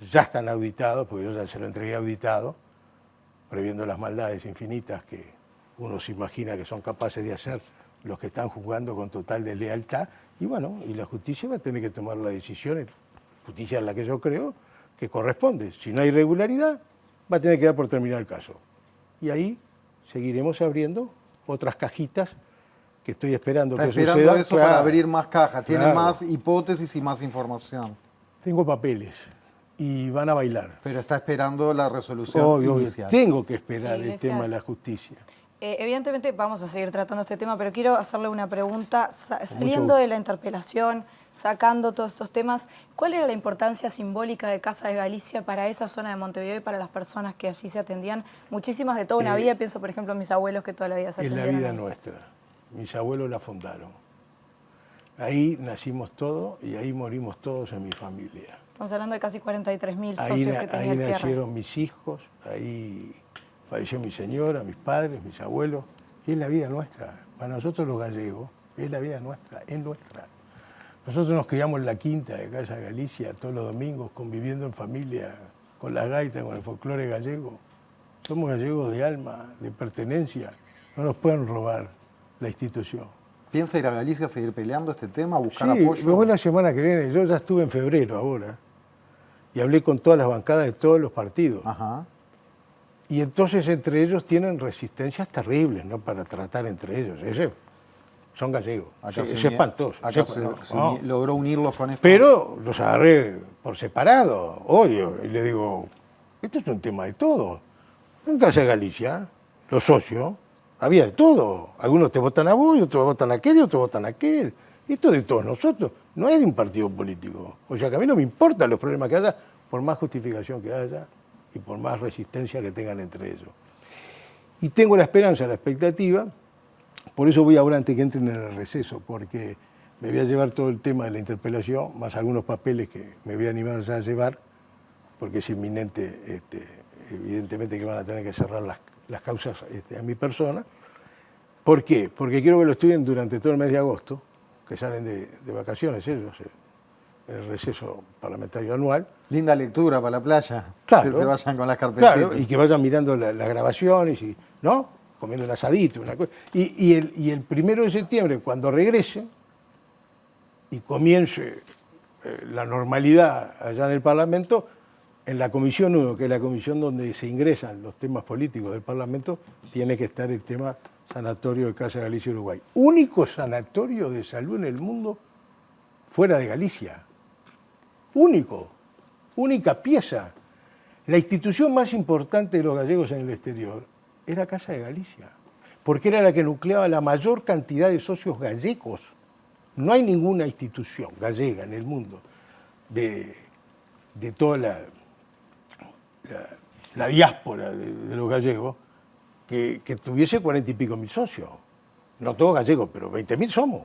Ya están auditados, porque yo ya se lo entregué auditado, previendo las maldades infinitas que uno se imagina que son capaces de hacer los que están jugando con total deslealtad. Y bueno, y la justicia va a tener que tomar la decisión, justicia en la que yo creo que corresponde. Si no hay irregularidad, va a tener que dar por terminar el caso. Y ahí seguiremos abriendo otras cajitas que estoy esperando que sucedan. Esperando eso claro, para abrir más cajas. Tiene claro. más hipótesis y más información. Tengo papeles y van a bailar. Pero está esperando la resolución Obvio, inicial. tengo que esperar el Iglesias. tema de la justicia. Evidentemente vamos a seguir tratando este tema, pero quiero hacerle una pregunta. Saliendo de la interpelación, sacando todos estos temas, ¿cuál era la importancia simbólica de Casa de Galicia para esa zona de Montevideo y para las personas que allí se atendían? Muchísimas de toda una vida, pienso por ejemplo en mis abuelos que toda la vida se Es atendieron. la vida ahí. nuestra. Mis abuelos la fundaron. Ahí nacimos todos y ahí morimos todos en mi familia. Estamos hablando de casi 43.000 Ahí, socios que tenía ahí el cierre. nacieron mis hijos, ahí falleció mi señora, mis padres, mis abuelos. Y es la vida nuestra. Para nosotros los gallegos, es la vida nuestra, es nuestra. Nosotros nos criamos en la quinta de Casa Galicia todos los domingos, conviviendo en familia, con la gaita, con el folclore gallego. Somos gallegos de alma, de pertenencia. No nos pueden robar la institución. ¿Piensa ir a Galicia a seguir peleando este tema, a buscar Sí, apoyo? me voy la semana que viene. Yo ya estuve en febrero ahora y hablé con todas las bancadas de todos los partidos. Ajá. Y entonces entre ellos tienen resistencias terribles, ¿no? Para tratar entre ellos. Son gallegos. Es espantoso. Logró unirlos con esto. Pero los agarré por separado, odio, y le digo, esto es un tema de todo. En Casa de Galicia, los socios, había de todo. Algunos te votan a vos, y otros votan a aquel, y otros votan a aquel. Esto es de todos nosotros, no es de un partido político. O sea que a mí no me importan los problemas que haya, por más justificación que haya y por más resistencia que tengan entre ellos. Y tengo la esperanza, la expectativa, por eso voy ahora antes que entren en el receso, porque me voy a llevar todo el tema de la interpelación, más algunos papeles que me voy a animar ya a llevar porque es inminente, evidentemente que van a tener que cerrar las causas a mi persona. ¿Por qué? Porque quiero que lo estudien durante todo el mes de agosto, que salen de vacaciones ellos, en el receso parlamentario anual. Linda lectura para la playa. Claro. Que se vayan con las carpetitas. Claro, y que vayan mirando las grabaciones, ¿no? Comiendo un asadito, una cosa. Y el 1 de septiembre, cuando regresen y comience la normalidad allá en el Parlamento, en la Comisión 1, que es la comisión donde se ingresan los temas políticos del Parlamento, tiene que estar el tema sanatorio de Casa de Galicia, Uruguay. Único sanatorio de salud en el mundo fuera de Galicia. Único. Única pieza. La institución más importante de los gallegos en el exterior era Casa de Galicia, porque era la que nucleaba la mayor cantidad de socios gallegos. No hay ninguna institución gallega en el mundo de toda la diáspora de los gallegos que tuviese 40 y pico mil socios. No todos gallegos, pero 20.000 somos.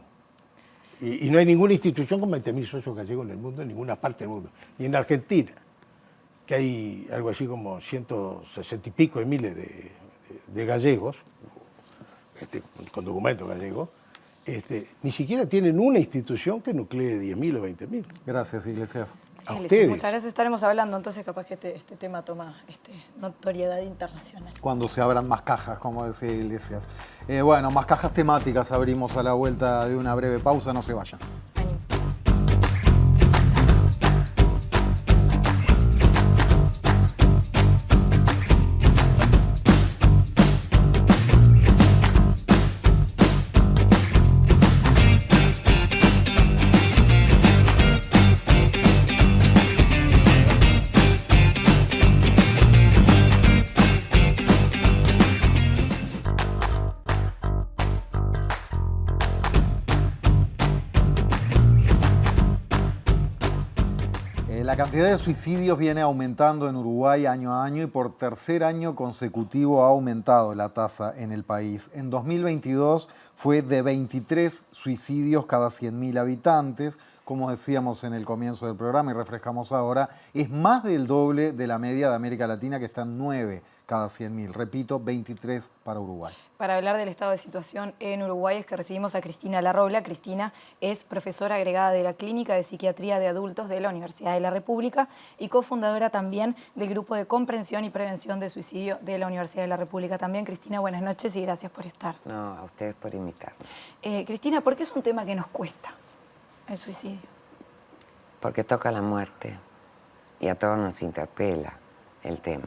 Y no hay ninguna institución con 20.000 socios gallegos en el mundo, en ninguna parte del mundo. Ni en Argentina, que hay algo así como 160 y pico de miles de gallegos, con documentos gallegos, ni siquiera tienen una institución que nuclee 10.000 o 20.000. Gracias, Iglesias. A Iglesias, ustedes. muchas gracias, estaremos hablando, entonces capaz que este tema toma notoriedad internacional. Cuando se abran más cajas, como decía Iglesias. Bueno, más cajas temáticas abrimos a la vuelta de una breve pausa, no se vayan. Venimos. La cantidad de suicidios viene aumentando en Uruguay año a año y por tercer año consecutivo ha aumentado la tasa en el país. En 2022 fue de 23 suicidios cada 100.000 habitantes. Como decíamos en el comienzo del programa y refrescamos ahora, es más del doble de la media de América Latina, que está en 9 cada 100.000. Repito, 23 para Uruguay. Para hablar del estado de situación en Uruguay es que recibimos a Cristina Larrobla. Cristina es profesora agregada de la Clínica de Psiquiatría de Adultos de la Universidad de la República y cofundadora también del Grupo de Comprensión y Prevención de Suicidio de la Universidad de la República. También, Cristina, buenas noches y gracias por estar. No, a ustedes por invitarme. Cristina, ¿por qué es un tema que nos cuesta el suicidio? Porque toca la muerte y a todos nos interpela el tema.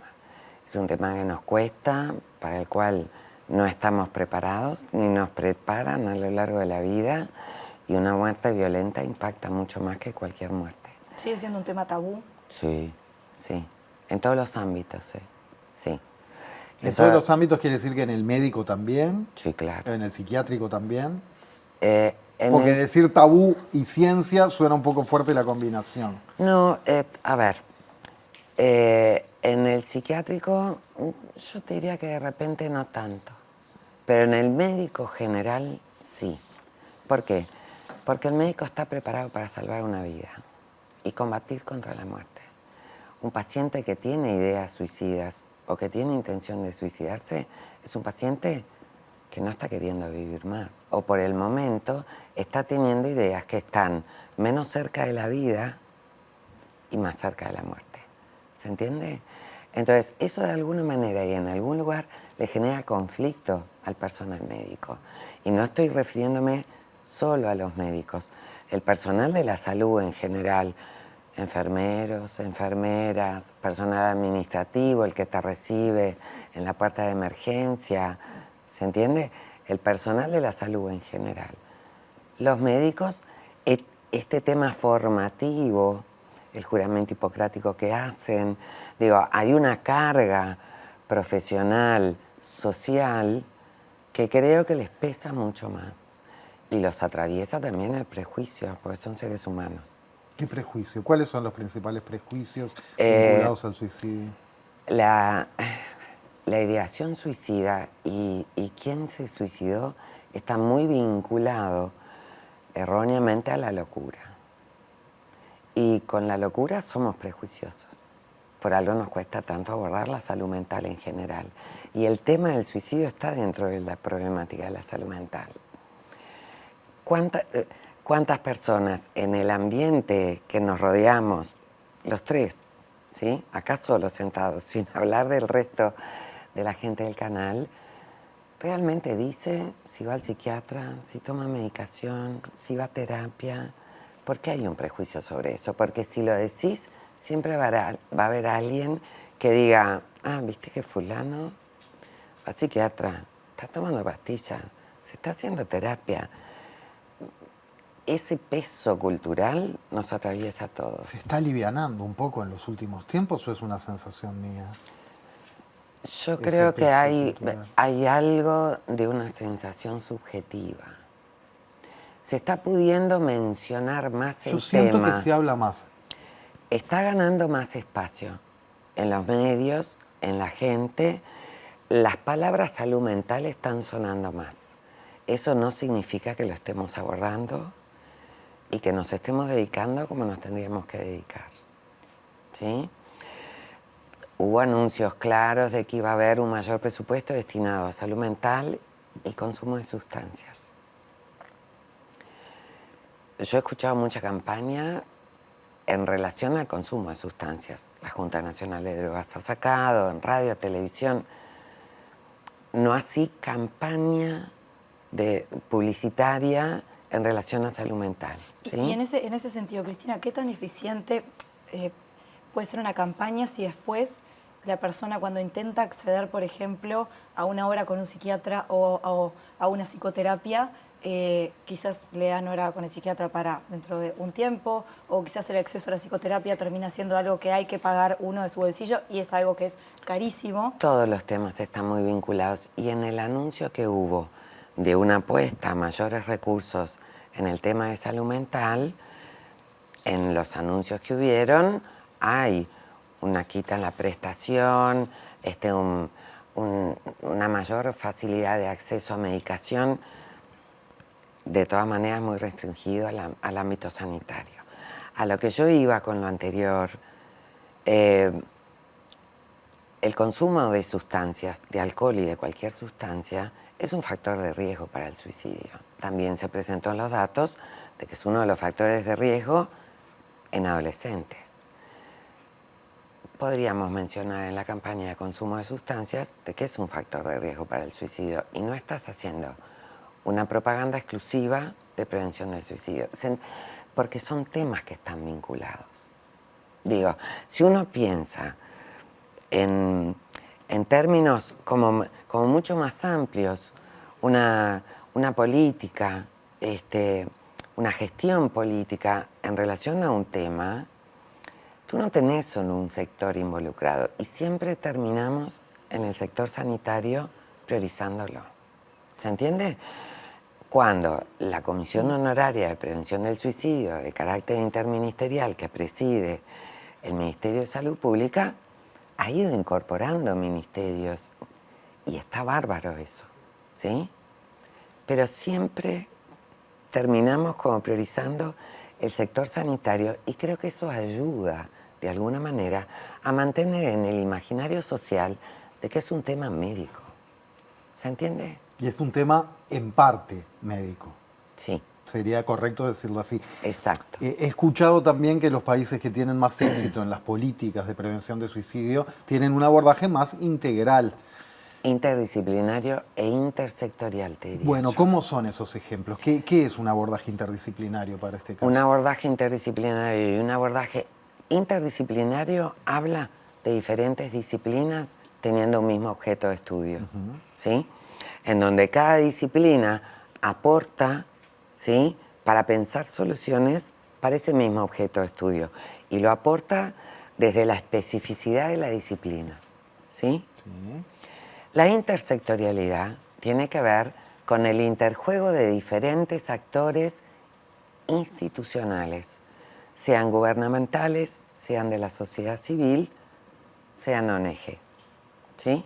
Es un tema que nos cuesta, para el cual no estamos preparados, ni nos preparan a lo largo de la vida, y una muerte violenta impacta mucho más que cualquier muerte. ¿Sigue siendo un tema tabú? Sí, sí. En todos los ámbitos, sí. En todos los ámbitos quiere decir que en el médico también, Sí, claro. en el psiquiátrico también. En Porque el- decir tabú y ciencia suena un poco fuerte la combinación. No, a ver, en el psiquiátrico yo te diría que de repente no tanto, pero en el médico general sí. ¿Por qué? Porque el médico está preparado para salvar una vida y combatir contra la muerte. Un paciente que tiene ideas suicidas o que tiene intención de suicidarse es un paciente que no está queriendo vivir más o por el momento está teniendo ideas que están menos cerca de la vida y más cerca de la muerte. ¿Se entiende? Entonces, eso de alguna manera y en algún lugar le genera conflicto al personal médico. Y no estoy refiriéndome solo a los médicos. El personal de la salud en general, enfermeros, enfermeras, personal administrativo, el que te recibe en la puerta de emergencia, ¿se entiende? El personal de la salud en general. Los médicos, este tema formativo, el juramento hipocrático que hacen, digo, hay una carga profesional, social, que creo que les pesa mucho más. Y los atraviesa también el prejuicio, porque son seres humanos. ¿Qué prejuicio? ¿Cuáles son los principales prejuicios vinculados al suicidio? La ideación suicida y quién se suicidó está muy vinculado erróneamente a la locura. Y con la locura somos prejuiciosos. por algo nos cuesta tanto abordar la salud mental en general. Y el tema del suicidio está dentro de la problemática de la salud mental. ¿Cuántas personas en el ambiente que nos rodeamos, los tres, ¿sí? Acá solos sentados, sin hablar del resto de la gente del canal, realmente dice si va al psiquiatra, si toma medicación, si va a terapia? ¿Por qué hay un prejuicio sobre eso? Porque si lo decís, siempre va a haber alguien que diga, ah, ¿viste que fulano va al psiquiatra, está tomando pastillas, se está haciendo terapia? Ese peso cultural nos atraviesa a todos. ¿Se está alivianando un poco en los últimos tiempos o es una sensación mía? Yo creo que hay algo de una sensación subjetiva. Se está pudiendo mencionar más el tema. Yo siento que se habla más. Está ganando más espacio en los medios, en la gente. Las palabras salud mental están sonando más. Eso no significa que lo estemos abordando y que nos estemos dedicando como nos tendríamos que dedicar, ¿sí? Hubo anuncios claros de que iba a haber un mayor presupuesto destinado a salud mental y consumo de sustancias. Yo he escuchado mucha campaña en relación al consumo de sustancias. La Junta Nacional de Drogas ha sacado en radio, televisión, no así campaña publicitaria en relación a salud mental, ¿sí? Y en ese sentido, Cristina, ¿qué tan eficiente puede ser una campaña si después la persona cuando intenta acceder, por ejemplo, a una hora con un psiquiatra o a una psicoterapia, quizás le dan hora con el psiquiatra para dentro de un tiempo, o quizás el acceso a la psicoterapia termina siendo algo que hay que pagar uno de su bolsillo y es algo que es carísimo? Todos los temas están muy vinculados y en el anuncio que hubo de una apuesta a mayores recursos en el tema de salud mental, en los anuncios que hubieron, hay una quita en la prestación, una mayor facilidad de acceso a medicación, de todas maneras muy restringido al ámbito sanitario. A lo que yo iba con lo anterior, el consumo de sustancias, de alcohol y de cualquier sustancia, es un factor de riesgo para el suicidio. También se presentó en los datos de que es uno de los factores de riesgo en adolescentes. Podríamos mencionar en la campaña de consumo de sustancias de que es un factor de riesgo para el suicidio y no estás haciendo una propaganda exclusiva de prevención del suicidio, porque son temas que están vinculados. Digo, si uno piensa en términos como mucho más amplios, una política, una gestión política en relación a un tema, tú no tenés solo un sector involucrado y siempre terminamos en el sector sanitario priorizándolo. ¿Se entiende? Cuando la Comisión Honoraria de Prevención del Suicidio de carácter interministerial que preside el Ministerio de Salud Pública ha ido incorporando ministerios y está bárbaro eso, ¿sí? Pero siempre terminamos como priorizando el sector sanitario y creo que eso ayuda de alguna manera a mantener en el imaginario social de que es un tema médico. ¿Se entiende? Y es un tema en parte médico. Sí. Sería correcto decirlo así. Exacto. He escuchado también que los países que tienen más éxito en las políticas de prevención de suicidio tienen un abordaje más integral. Interdisciplinario e intersectorial, te diría. Bueno, yo. ¿cómo son esos ejemplos? ¿Qué es un abordaje interdisciplinario para este caso? Un abordaje interdisciplinario y un abordaje interdisciplinario habla de diferentes disciplinas teniendo un mismo objeto de estudio, ¿sí? En donde cada disciplina aporta, ¿sí?, para pensar soluciones para ese mismo objeto de estudio y lo aporta desde la especificidad de la disciplina, ¿sí? Sí. La intersectorialidad tiene que ver con el interjuego de diferentes actores institucionales, sean gubernamentales, sean de la sociedad civil, sean ONG, ¿sí?,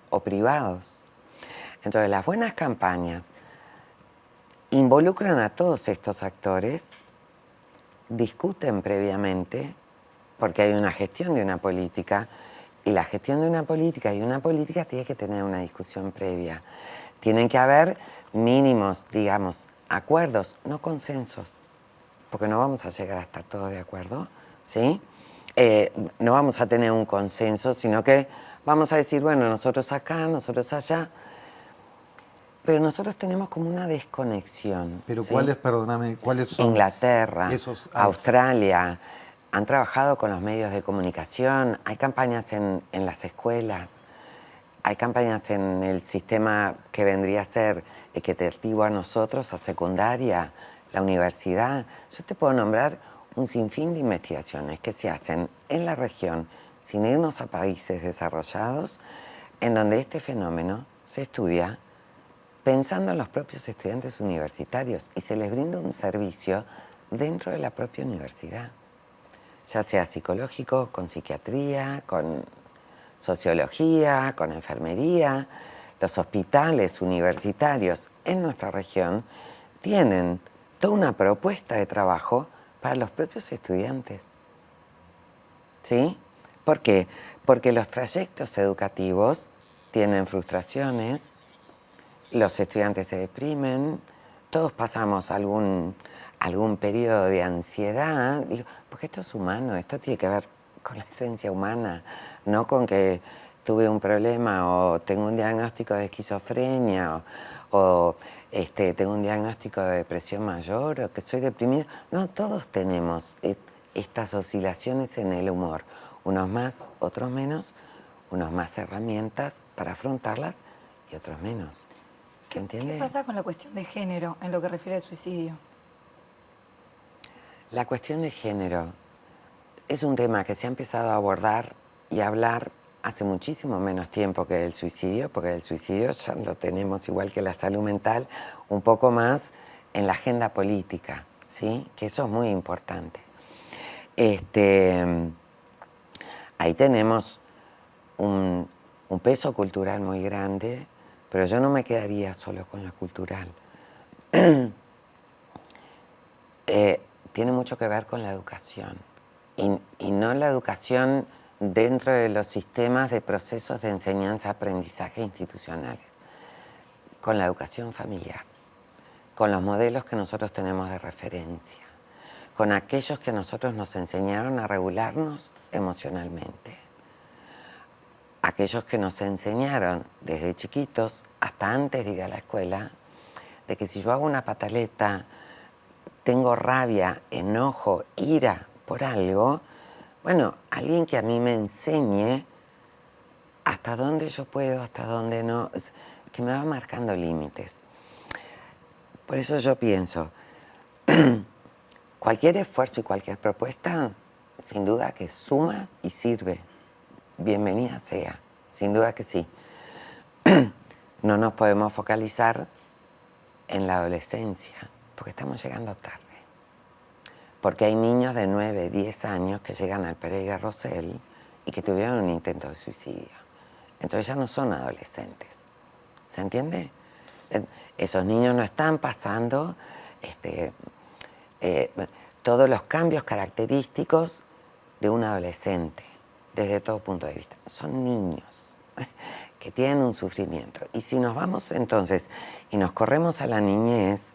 o privados. Entonces, las buenas campañas involucran a todos estos actores, discuten previamente porque hay una gestión de una política, y la gestión de una política y una política tiene que tener una discusión previa. Tienen que haber mínimos, digamos, acuerdos, no consensos, porque no vamos a llegar a estar todos de acuerdo, ¿sí? No vamos a tener un consenso, sino que vamos a decir, bueno, nosotros acá, nosotros allá, pero nosotros tenemos como una desconexión. Pero ¿sí? perdóname, ¿cuáles son? Inglaterra, esos? Australia, han trabajado con los medios de comunicación, hay campañas en las escuelas, hay campañas en el sistema que vendría a ser equitativo a nosotros, a secundaria, la universidad. Yo te puedo nombrar un sinfín de investigaciones que se hacen en la región, sin irnos a países desarrollados, en donde este fenómeno se estudia pensando en los propios estudiantes universitarios y se les brinda un servicio dentro de la propia universidad, ya sea psicológico, con psiquiatría, con sociología, con enfermería. Los hospitales universitarios en nuestra región tienen toda una propuesta de trabajo para los propios estudiantes. ¿Sí? ¿Por qué? Porque los trayectos educativos tienen frustraciones, los estudiantes se deprimen, todos pasamos algún periodo de ansiedad, porque esto es humano, esto tiene que ver con la esencia humana, no con que tuve un problema o tengo un diagnóstico de esquizofrenia o tengo un diagnóstico de depresión mayor o que soy deprimido. No, todos tenemos estas oscilaciones en el humor, unos más, otros menos, unos más herramientas para afrontarlas y otros menos. ¿Se entiende? ¿Qué pasa con la cuestión de género en lo que refiere al suicidio? La cuestión de género es un tema que se ha empezado a abordar y a hablar hace muchísimo menos tiempo que el suicidio, porque el suicidio ya lo tenemos, igual que la salud mental, un poco más en la agenda política, ¿sí? Que eso es muy importante. Ahí tenemos un peso cultural muy grande, pero yo no me quedaría solo con la cultural. Tiene mucho que ver con la educación, y no la educación dentro de los sistemas de procesos de enseñanza-aprendizaje institucionales, con la educación familiar, con los modelos que nosotros tenemos de referencia, con aquellos que nosotros nos enseñaron a regularnos emocionalmente, aquellos que nos enseñaron desde chiquitos, hasta antes de ir a la escuela, de que si yo hago una pataleta, tengo rabia, enojo, ira por algo, bueno, alguien que a mí me enseñe hasta dónde yo puedo, hasta dónde no, que me va marcando límites. Por eso yo pienso, cualquier esfuerzo y cualquier propuesta, sin duda que suma y sirve. Bienvenida sea, sin duda que sí. No nos podemos focalizar en la adolescencia, porque estamos llegando tarde. Porque hay niños de 9, 10 años que llegan al Pereira Rosell y que tuvieron un intento de suicidio. Entonces ya no son adolescentes. ¿Se entiende? Esos niños no están pasando todos los cambios característicos de un adolescente, desde todo punto de vista. Son niños que tienen un sufrimiento. Y si nos vamos entonces y nos corremos a la niñez,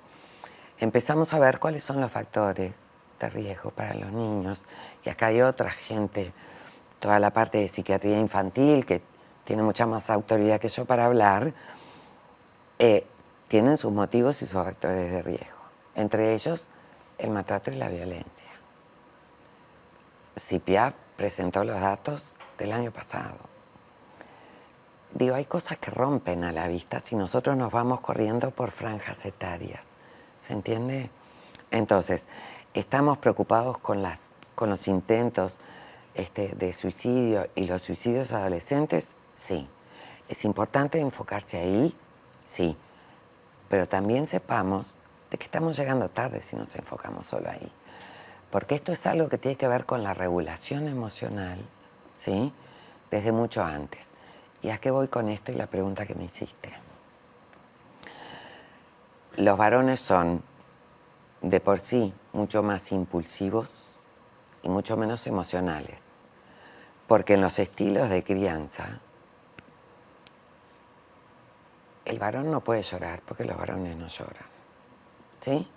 empezamos a ver cuáles son los factores de riesgo para los niños. Y acá hay otra gente, toda la parte de psiquiatría infantil, que tiene mucha más autoridad que yo para hablar, tienen sus motivos y sus factores de riesgo. Entre ellos, el maltrato y la violencia. CIPIAP presentó los datos del año pasado. Digo, hay cosas que rompen a la vista si nosotros nos vamos corriendo por franjas etarias. ¿Se entiende? Entonces, ¿estamos preocupados con los intentos de suicidio y los suicidios adolescentes? Sí. ¿Es importante enfocarse ahí? Sí. Pero también sepamos de que estamos llegando tarde si nos enfocamos solo ahí. Porque esto es algo que tiene que ver con la regulación emocional, ¿sí? Desde mucho antes. ¿Y a qué voy con esto y la pregunta que me hiciste? Los varones son de por sí mucho más impulsivos, y mucho menos emocionales. Porque en los estilos de crianza, el varón no puede llorar porque los varones no lloran, ¿sí?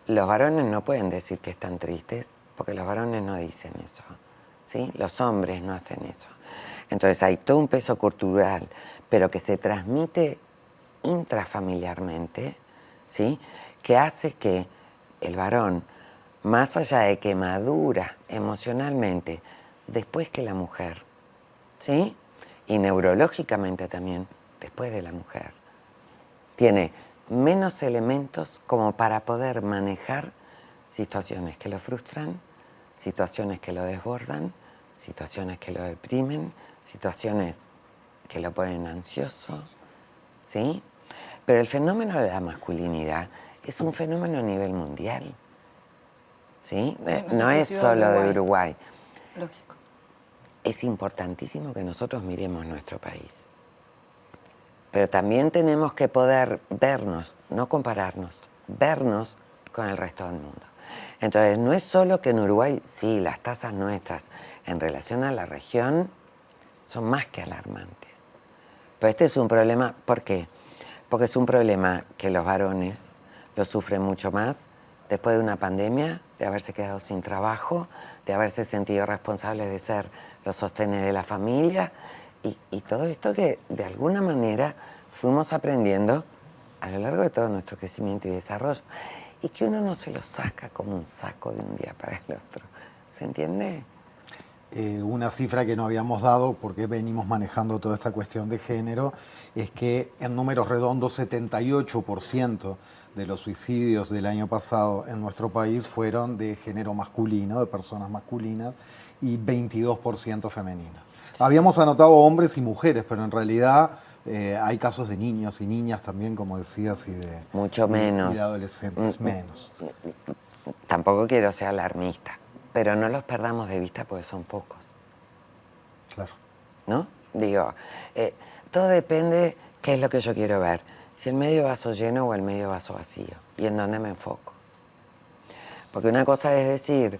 Los varones no pueden decir que están tristes porque los varones no dicen eso, ¿sí? Los hombres no hacen eso. Entonces hay todo un peso cultural, pero que se transmite intrafamiliarmente, ¿sí? Que hace que el varón, más allá de que madura emocionalmente después que la mujer, ¿sí? Y neurológicamente también después de la mujer, tiene menos elementos como para poder manejar situaciones que lo frustran, situaciones que lo desbordan, situaciones que lo deprimen, situaciones que lo ponen ansioso, ¿sí? Pero el fenómeno de la masculinidad es un fenómeno a nivel mundial, ¿sí? No es solo de Uruguay. Lógico. Es importantísimo que nosotros miremos nuestro país. Pero también tenemos que poder vernos, no compararnos, vernos con el resto del mundo. Entonces, no es solo que en Uruguay, sí, las tasas nuestras en relación a la región son más que alarmantes. Pero este es un problema, ¿por qué? Porque es un problema que los varones lo sufren mucho más después de una pandemia, de haberse quedado sin trabajo, de haberse sentido responsables de ser los sostenes de la familia y todo esto que de alguna manera fuimos aprendiendo a lo largo de todo nuestro crecimiento y desarrollo y que uno no se lo saca como un saco de un día para el otro. ¿Se entiende? Una cifra que no habíamos dado porque venimos manejando toda esta cuestión de género es que en números redondos 78% de los suicidios del año pasado en nuestro país fueron de género masculino, de personas masculinas, y 22% femeninas. Habíamos anotado hombres y mujeres, pero en realidad hay casos de niños y niñas también, como decías, y de, mucho menos. Y de adolescentes, menos. Tampoco quiero ser alarmista, pero no los perdamos de vista porque son pocos. Claro. ¿No? Digo, todo depende qué es lo que yo quiero ver. Si el medio vaso lleno o el medio vaso vacío. Y en dónde me enfoco. Porque una cosa es decir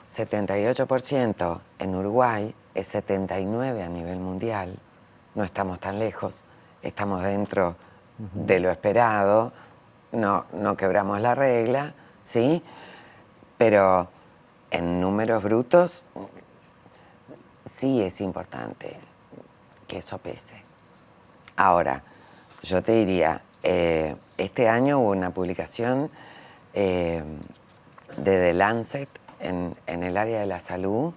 78% en Uruguay, es 79% a nivel mundial. No estamos tan lejos, estamos dentro de lo esperado, no quebramos la regla, ¿sí? Pero en números brutos sí es importante que eso pese. Ahora, yo te diría, este año hubo una publicación de The Lancet en el área de la salud,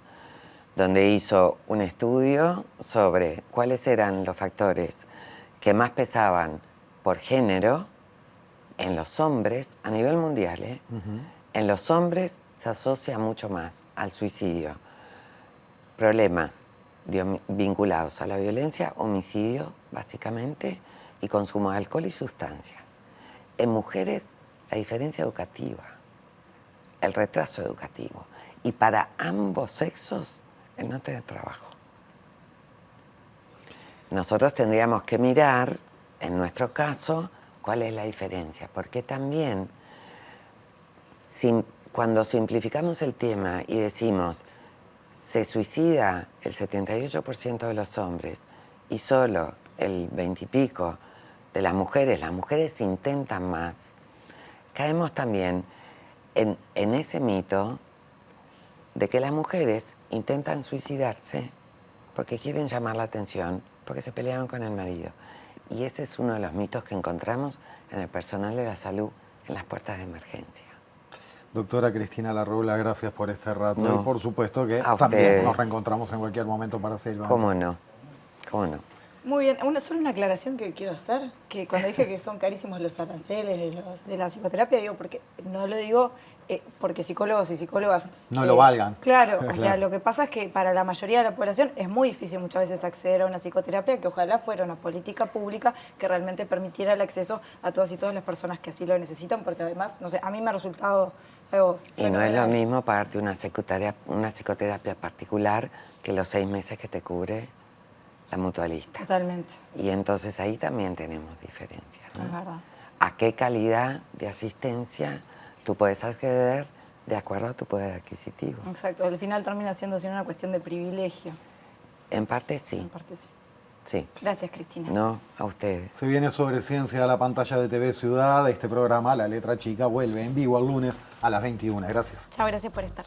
donde hizo un estudio sobre cuáles eran los factores que más pesaban por género en los hombres a nivel mundial. En los hombres se asocia mucho más al suicidio. Problemas vinculados a la violencia, homicidio, básicamente, y consumo de alcohol y sustancias. En mujeres, la diferencia educativa, el retraso educativo. Y para ambos sexos, el no tener trabajo. Nosotros tendríamos que mirar, en nuestro caso, cuál es la diferencia. Porque también, cuando simplificamos el tema y decimos se suicida el 78% de los hombres y solo el 20 y pico de las mujeres intentan más, caemos también en ese mito de que las mujeres intentan suicidarse porque quieren llamar la atención, porque se pelearon con el marido. Y ese es uno de los mitos que encontramos en el personal de la salud en las puertas de emergencia. Doctora Cristina Larroula, gracias por este rato. No, y por supuesto que a también ustedes. nos reencontramos en cualquier momento para seguir. ¿Cómo no? ¿Cómo no? Muy bien, solo una aclaración que quiero hacer, que cuando dije que son carísimos los aranceles de la psicoterapia, digo, porque no lo digo porque psicólogos y psicólogas... No lo valgan. Claro, o sea, lo que pasa es que para la mayoría de la población es muy difícil muchas veces acceder a una psicoterapia, que ojalá fuera una política pública que realmente permitiera el acceso a todas y todas las personas que así lo necesitan, porque además, no sé, a mí me ha resultado algo... Y no es lo mismo pagarte una psicoterapia particular que los 6 meses que te cubre la mutualista. Totalmente. Y entonces ahí también tenemos diferencias, ¿no? Es verdad. ¿A qué calidad de asistencia tú puedes acceder de acuerdo a tu poder adquisitivo. Exacto, al final termina siendo una cuestión de privilegio. En parte sí. En parte sí. Sí. Gracias, Cristina. No, a ustedes. Se viene Sobre Ciencia a la pantalla de TV Ciudad. Este programa, La Letra Chica, vuelve en vivo el lunes a las 21. Gracias. Chao, gracias por estar.